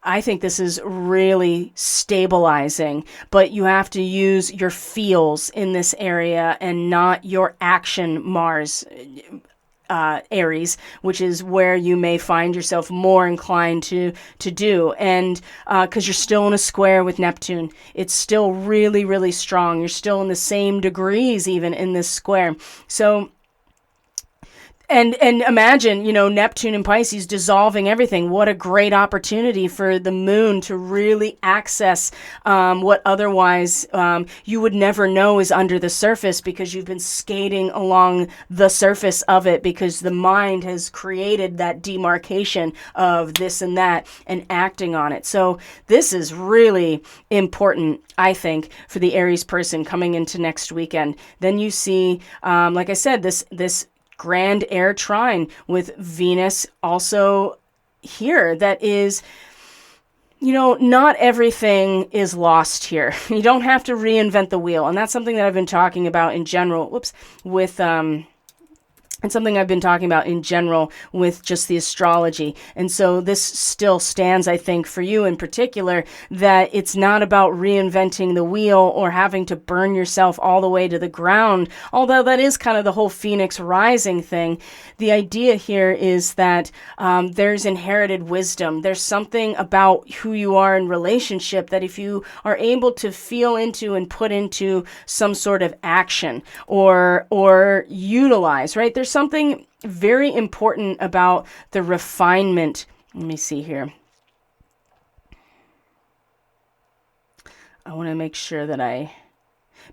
I think this is really stabilizing, but you have to use your feels in this area and not your action Mars. Aries, which is where you may find yourself more inclined to do. And because you're still in a square with Neptune, it's still really, really strong. You're still in the same degrees even in this square. So and imagine, Neptune and Pisces dissolving everything. What a great opportunity for the moon to really access what otherwise you would never know is under the surface, because you've been skating along the surface of it, because the mind has created that demarcation of this and that and acting on it. So this is really important, I think, for the Aries person coming into next weekend. Then you see, like I said, this grand air trine with Venus also here. That is, not everything is lost here. You don't have to reinvent the wheel. And that's something that I've been talking about in general, and something I've been talking about in general with just the astrology. And so this still stands, I think, for you in particular, that it's not about reinventing the wheel or having to burn yourself all the way to the ground, although that is kind of the whole Phoenix rising thing. The idea here is that there's inherited wisdom. There's something about who you are in relationship that if you are able to feel into and put into some sort of action or utilize, right? There's something very important about the refinement. Let me see here. I want to make sure that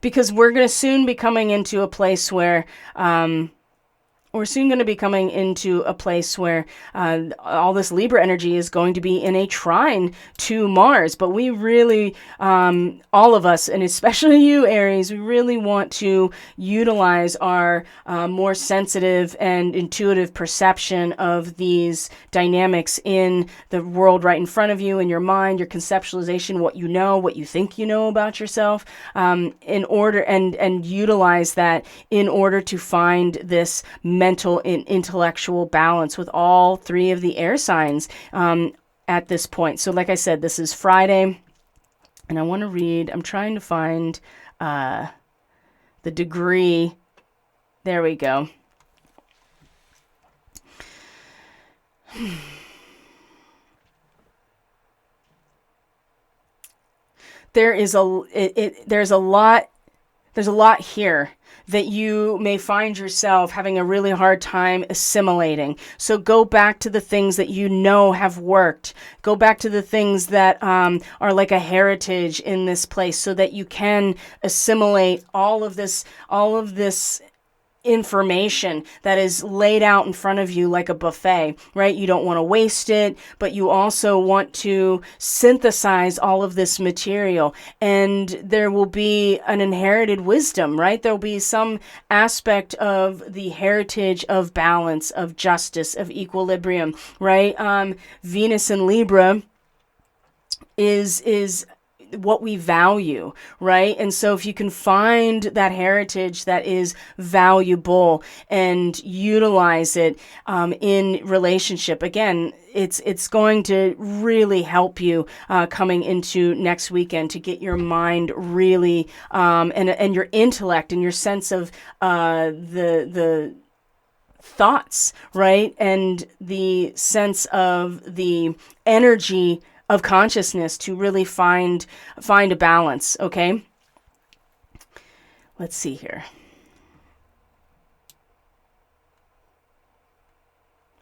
because we're going to soon be coming into a place where all this Libra energy is going to be in a trine to Mars. But we really, all of us, and especially you, Aries, we really want to utilize our more sensitive and intuitive perception of these dynamics in the world right in front of you, in your mind, your conceptualization, what you think you know about yourself, in order and utilize that in order to find this mental and intellectual balance with all three of the air signs at this point. So like I said, this is Friday, and I want to read, I'm trying to find the degree. There we go. There's a lot here that you may find yourself having a really hard time assimilating. So go back to the things that have worked. Go back to the things that are like a heritage in this place, so that you can assimilate all of this information that is laid out in front of you like a buffet, right? You don't want to waste it, but you also want to synthesize all of this material. And there will be an inherited wisdom, right? There will be some aspect of the heritage of balance, of justice, of equilibrium, right? Venus in Libra is what we value, right? And so if you can find that heritage that is valuable and utilize it in relationship, again, it's going to really help you coming into next weekend to get your mind really and your intellect and your sense of the thoughts, right? And the sense of the energy of consciousness to really find a balance, okay? Let's see here.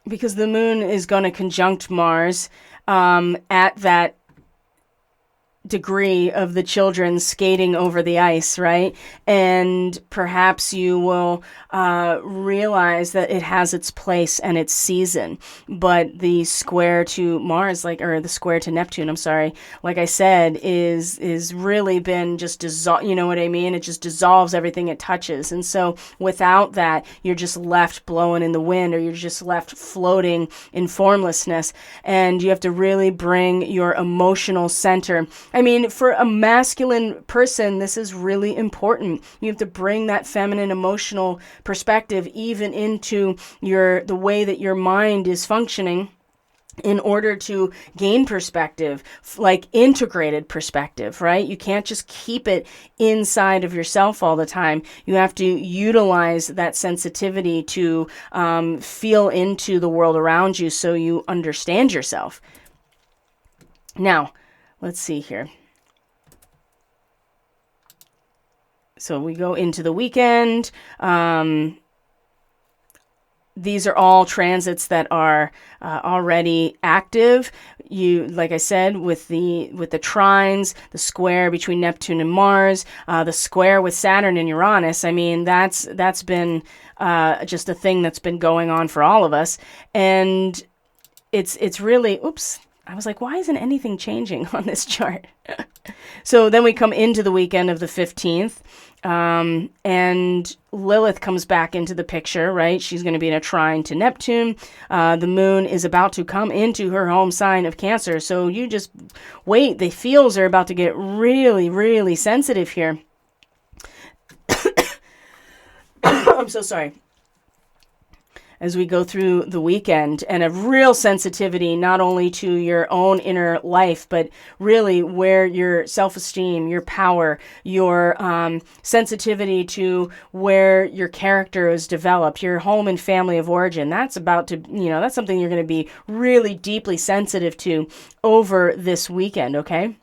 Because the moon is going to conjunct Mars at that degree of the children skating over the ice, right? And perhaps you will realize that it has its place and its season. But the square to Mars, or the square to Neptune, I'm sorry, like I said, is really been just dissolved. You know what I mean? It just dissolves everything it touches. And so without that, you're just left blowing in the wind, or you're just left floating in formlessness. And you have to really bring your emotional center. I mean, for a masculine person, this is really important. You have to bring that feminine emotional perspective even into the way that your mind is functioning in order to gain perspective, like integrated perspective, right? You can't just keep it inside of yourself all the time. You have to utilize that sensitivity to feel into the world around you so you understand yourself. Now, let's see here. So we go into the weekend. These are all transits that are already active. Like I said, with the trines, the square between Neptune and Mars, the square with Saturn and Uranus. I mean, that's been just a thing that's been going on for all of us, and it's really, oops. I was like, why isn't anything changing on this chart? So then we come into the weekend of the 15th, and Lilith comes back into the picture, right? She's going to be in a trine to Neptune. The moon is about to come into her home sign of Cancer. So you just wait. The feels are about to get really, really sensitive here. I'm so sorry. As we go through the weekend, and a real sensitivity not only to your own inner life, but really where your self-esteem, your power, your sensitivity to where your character is developed, your home and family of origin. That's about to, that's something you're going to be really deeply sensitive to over this weekend, okay?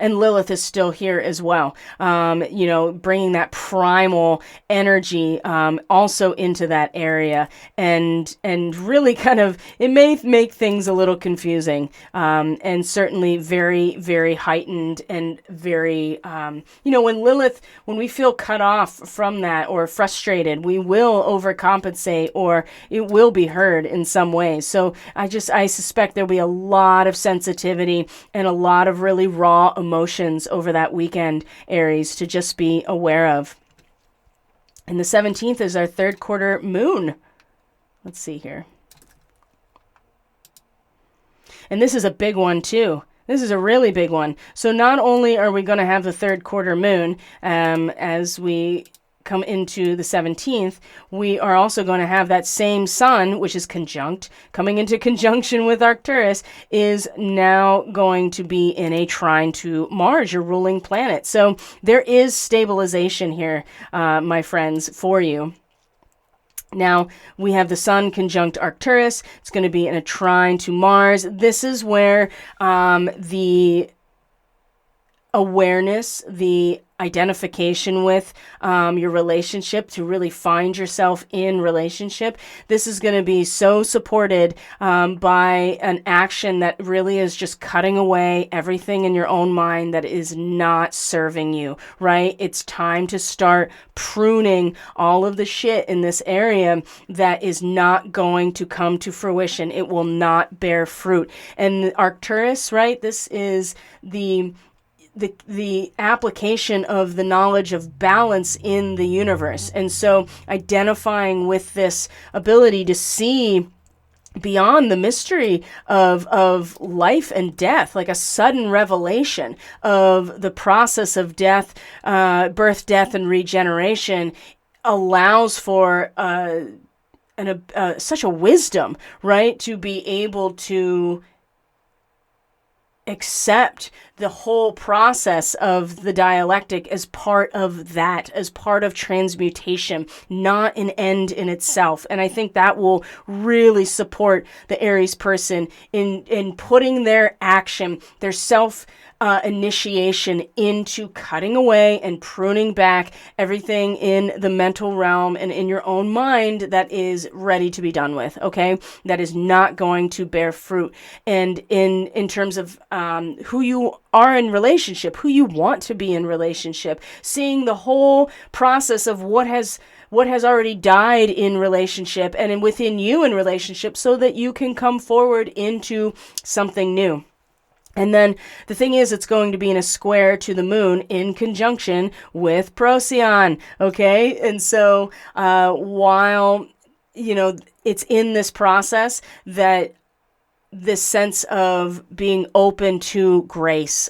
And Lilith is still here as well, bringing that primal energy also into that area, and really kind of, it may make things a little confusing, and certainly very, very heightened, and very, when we feel cut off from that or frustrated, we will overcompensate, or it will be heard in some way. So I suspect there'll be a lot of sensitivity and a lot of really raw emotions over that weekend, Aries, to just be aware of. And the 17th is our third quarter moon. Let's see here. And this is a big one too. This is a really big one. So not only are we going to have the third quarter moon as we come into the 17th, we are also going to have that same sun, which is conjunct, coming into conjunction with Arcturus, is now going to be in a trine to Mars, your ruling planet. So there is stabilization here, my friends, for you. Now, we have the sun conjunct Arcturus. It's going to be in a trine to Mars. This is where the awareness, the identification with your relationship, to really find yourself in relationship. This is going to be so supported by an action that really is just cutting away everything in your own mind that is not serving you, right? It's time to start pruning all of the shit in this area that is not going to come to fruition. It will not bear fruit. And Arcturus, right? This is the application of the knowledge of balance in the universe. And so identifying with this ability to see beyond the mystery of life and death, like a sudden revelation of the process of death, birth, death, and regeneration, allows for such a wisdom, right? To be able to accept the whole process of the dialectic as part of that, as part of transmutation, not an end in itself. And I think that will really support the Aries person in putting their action, their self initiation into cutting away and pruning back everything in the mental realm and in your own mind that is ready to be done with, okay? That is not going to bear fruit. And in terms of who you are in relationship, who you want to be in relationship, seeing the whole process of what has already died in relationship and within you in relationship, so that you can come forward into something new. And then the thing is, it's going to be in a square to the moon in conjunction with Procyon, okay? And so while, it's in this process, that this sense of being open to grace,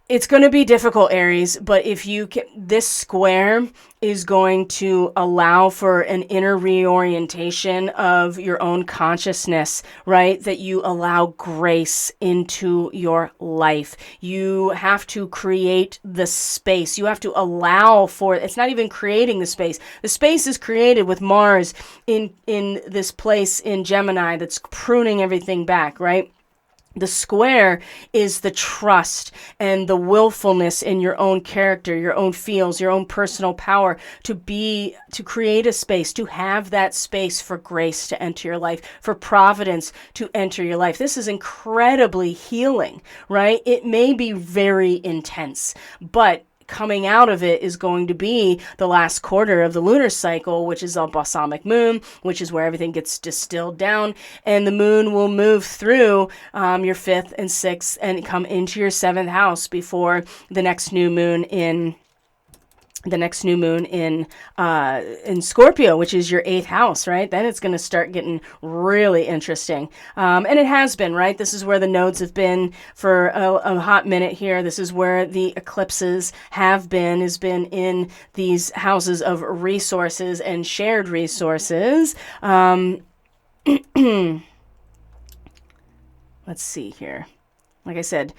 it's going to be difficult, Aries, but if you can, this square is going to allow for an inner reorientation of your own consciousness, right? That you allow grace into your life. You have to create the space. You have to allow for, it's not even creating the space. The space is created with Mars in this place in Gemini that's pruning everything back, right? The square is the trust and the willfulness in your own character, your own feels, your own personal power to create a space, to have that space for grace to enter your life, for providence to enter your life. This is incredibly healing, right? It may be very intense, but coming out of it is going to be the last quarter of the lunar cycle, which is a balsamic moon, which is where everything gets distilled down, and the moon will move through your 5th and 6th and come into your 7th house before the next new moon in Scorpio, which is your 8th house, right? Then it's going to start getting really interesting. And it has been, right? This is where the nodes have been for a hot minute here. This is where the eclipses has been in these houses of resources and shared resources. Let's see here. Like I said,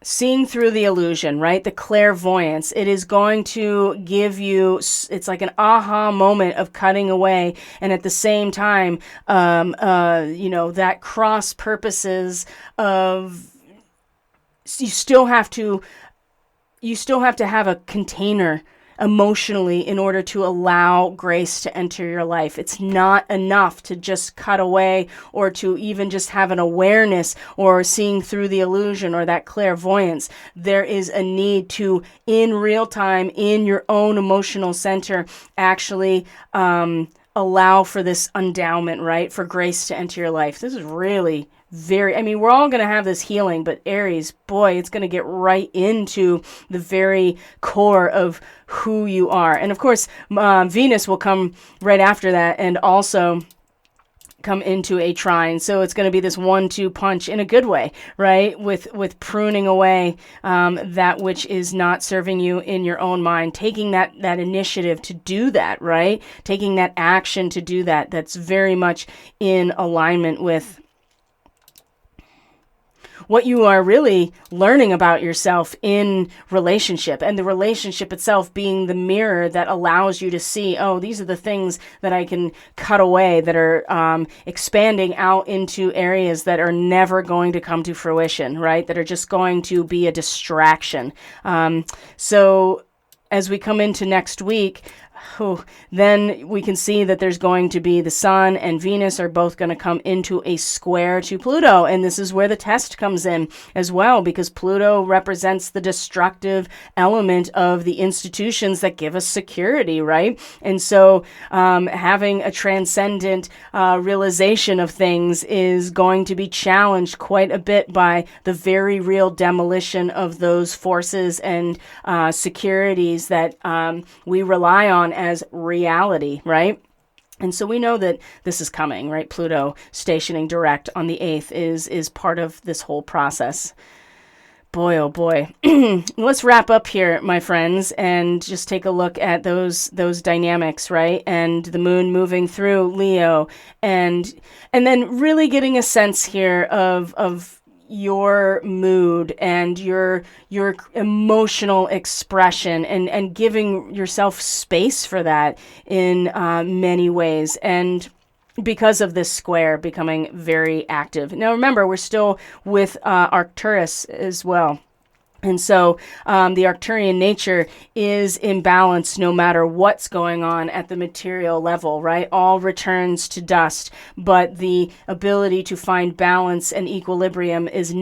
seeing through the illusion, right? The clairvoyance. It is going to give you, it's like an aha moment of cutting away. And at the same time, that cross purposes of, you still have to have a container emotionally in order to allow grace to enter your life. It's not enough to just cut away or to even just have an awareness or seeing through the illusion or that clairvoyance. There is a need to, in real time, in your own emotional center, actually allow for this endowment, right? For grace to enter your life. This is really we're all going to have this healing, but Aries, boy, it's going to get right into the very core of who you are. And of course, Venus will come right after that and also come into a trine. So it's going to be this 1-2 punch in a good way, right? With pruning away that which is not serving you in your own mind, taking that initiative to do that, right? Taking that action to do that. That's very much in alignment with what you are really learning about yourself in relationship, and the relationship itself being the mirror that allows you to see, oh, these are the things that I can cut away that are expanding out into areas that are never going to come to fruition, right? That are just going to be a distraction. So as we come into next week, then we can see that there's going to be the Sun and Venus are both going to come into a square to Pluto. And this is where the test comes in as well, because Pluto represents the destructive element of the institutions that give us security, right? And so having a transcendent realization of things is going to be challenged quite a bit by the very real demolition of those forces and securities that we rely on as reality, right? And so we know that this is coming, right? Pluto stationing direct on the 8th is part of this whole process. Boy, oh boy. Let's wrap up here, my friends, and just take a look at those dynamics, right? And the moon moving through Leo, and then really getting a sense here of your mood and your emotional expression and giving yourself space for that in many ways. And because of this square becoming very active. Now remember, we're still with Arcturus as well. And so the Arcturian nature is in balance no matter what's going on at the material level, right? All returns to dust, but the ability to find balance and equilibrium is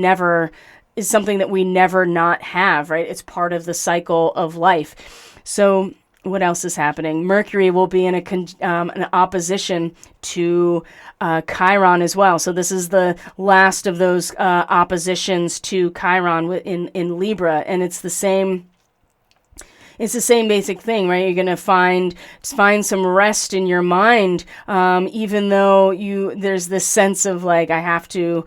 something that we never not have, right? It's part of the cycle of life. So what else is happening? Mercury will be in an opposition to Chiron as well. So this is the last of those oppositions to Chiron in Libra, and it's the same. It's the same basic thing, right? You're gonna find some rest in your mind, even though there's this sense of like I have to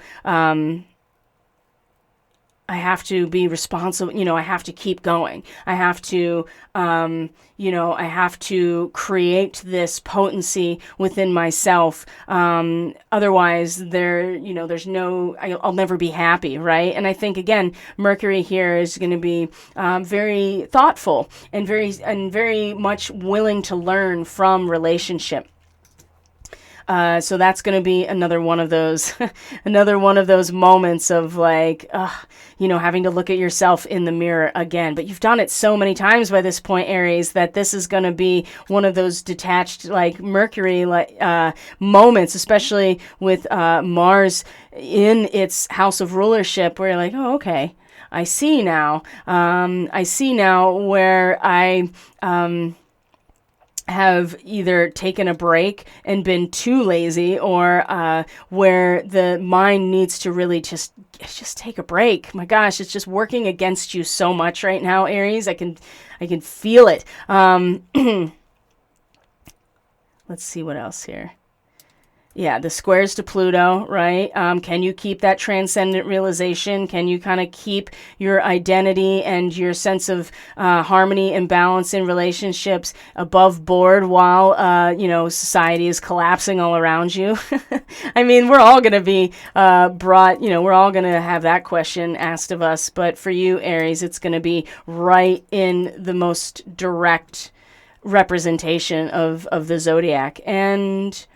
be responsible, I have to keep going. I have to, I have to create this potency within myself. Otherwise I'll never be happy, right? And I think, again, Mercury here is going to be very thoughtful and very much willing to learn from relationship. So that's going to be another one of those, moments of like, having to look at yourself in the mirror again. But you've done it so many times by this point, Aries, that this is going to be one of those detached, like Mercury, moments, especially with Mars in its house of rulership, where you're like, oh, okay, I see now. I see now where I have either taken a break and been too lazy, or where the mind needs to really just take a break. My gosh, it's just working against you so much right now, Aries. I can feel it. Let's see what else here. Yeah, the squares to Pluto, right? Can you keep that transcendent realization? Can you kind of keep your identity and your sense of harmony and balance in relationships above board while, society is collapsing all around you? I mean, we're all going to be we're all going to have that question asked of us. But for you, Aries, it's going to be right in the most direct representation of the zodiac. And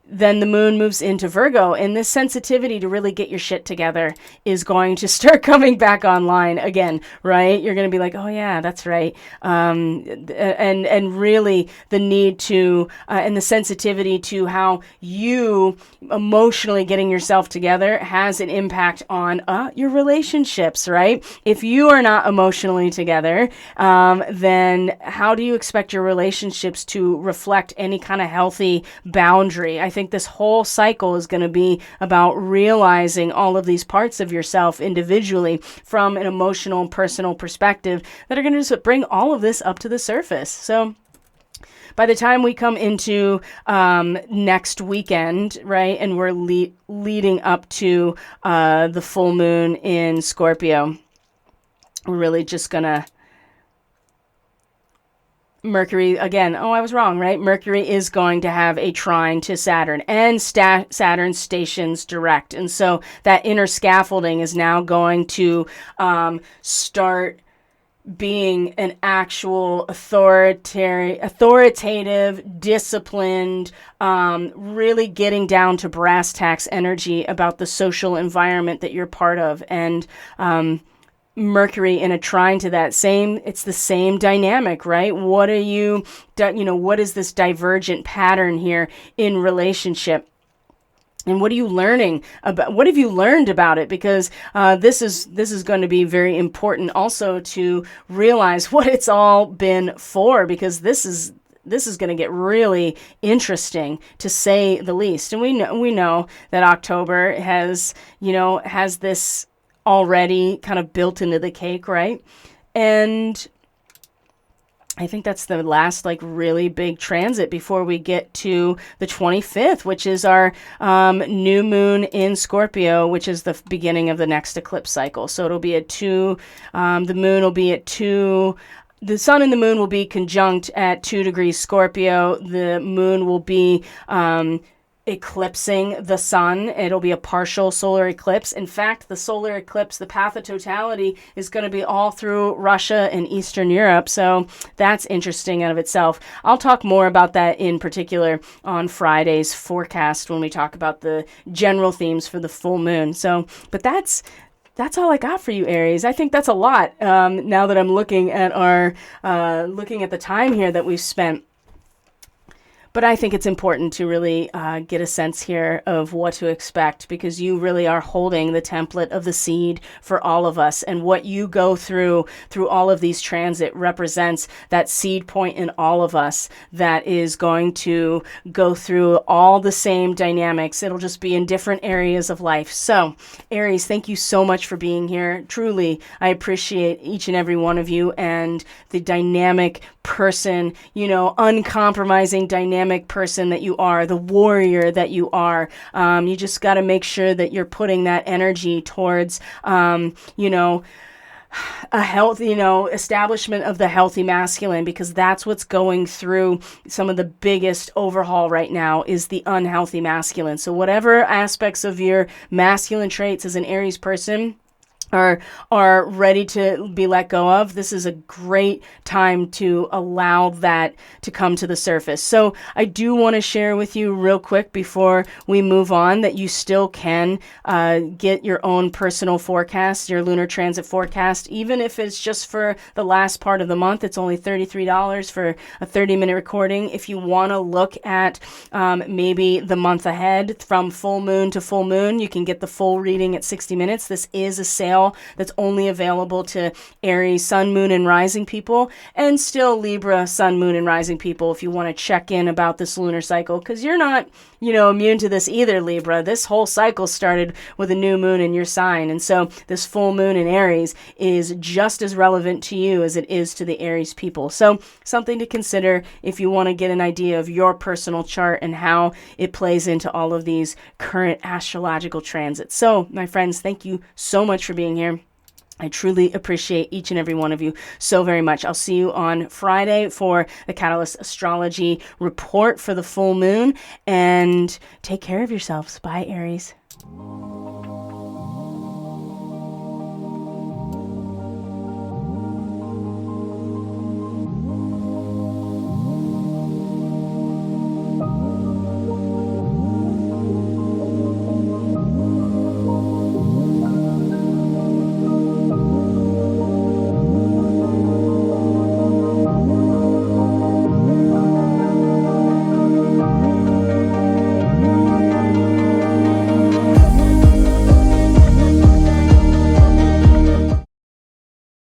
then the moon moves into Virgo, and this sensitivity to really get your shit together is going to start coming back online again, right? You're going to be like, oh yeah, that's right. And really the need to, and the sensitivity to how you emotionally getting yourself together has an impact on your relationships, right? If you are not emotionally together, then how do you expect your relationships to reflect any kind of healthy boundary? I think this whole cycle is going to be about realizing all of these parts of yourself individually from an emotional and personal perspective that are going to just bring all of this up to the surface. So by the time we come into next weekend, right, and we're leading up to the full moon in Scorpio, we're really just going to Mercury, again, I was wrong, right? Mercury is going to have a trine to Saturn, and Saturn stations direct. And so that inner scaffolding is now going to start being an actual authoritative, disciplined, really getting down to brass tacks energy about the social environment that you're part of. And Mercury in a trine to that it's the same dynamic, right? What is this divergent pattern here in relationship? And what are you learning about? What have you learned about it? Because this is going to be very important also to realize what it's all been for, because this is going to get really interesting, to say the least. And we know that October has this already kind of built into the cake, right? And I think that's the last really big transit before we get to the 25th, which is our new moon in Scorpio, which is the beginning of the next eclipse cycle. So it'll be at 2, the moon will be at 2, the sun and the moon will be conjunct at 2 degrees Scorpio. The moon will be eclipsing the sun. It'll be a partial solar eclipse. In fact, the solar eclipse, the path of totality, is going to be all through Russia and Eastern Europe. So that's interesting out of itself. I'll talk more about that in particular on Friday's forecast when we talk about the general themes for the full moon. So, but that's all I got for you, Aries. I think that's a lot. Now that I'm looking at the time here that we've spent. But I think it's important to really get a sense here of what to expect, because you really are holding the template of the seed for all of us. And what you go through all of these transit represents that seed point in all of us that is going to go through all the same dynamics. It'll just be in different areas of life. So, Aries, thank you so much for being here. Truly, I appreciate each and every one of you and the dynamic person, uncompromising dynamic person that you are, the warrior that you are. You just got to make sure that you're putting that energy towards, a healthy, establishment of the healthy masculine, because that's what's going through some of the biggest overhaul right now is the unhealthy masculine. So whatever aspects of your masculine traits as an Aries person are ready to be let go of, this is a great time to allow that to come to the surface. So I do want to share with you real quick before we move on that you still can get your own personal forecast, your lunar transit forecast, even if it's just for the last part of the month. It's only $33 for a 30-minute recording. If you want to look at maybe the month ahead from full moon to full moon, you can get the full reading at 60 minutes. This is a sale that's only available to Aries, Sun, Moon, and Rising people, and still Libra, Sun, Moon, and Rising people if you want to check in about this lunar cycle, because you're not, immune to this either, Libra. This whole cycle started with a new moon in your sign, and so this full moon in Aries is just as relevant to you as it is to the Aries people. So something to consider if you want to get an idea of your personal chart and how it plays into all of these current astrological transits. So, my friends, thank you so much for being here. I truly appreciate each and every one of you so very much. I'll see you on Friday for the Catalyst Astrology report for the full moon, and take care of yourselves. Bye, Aries.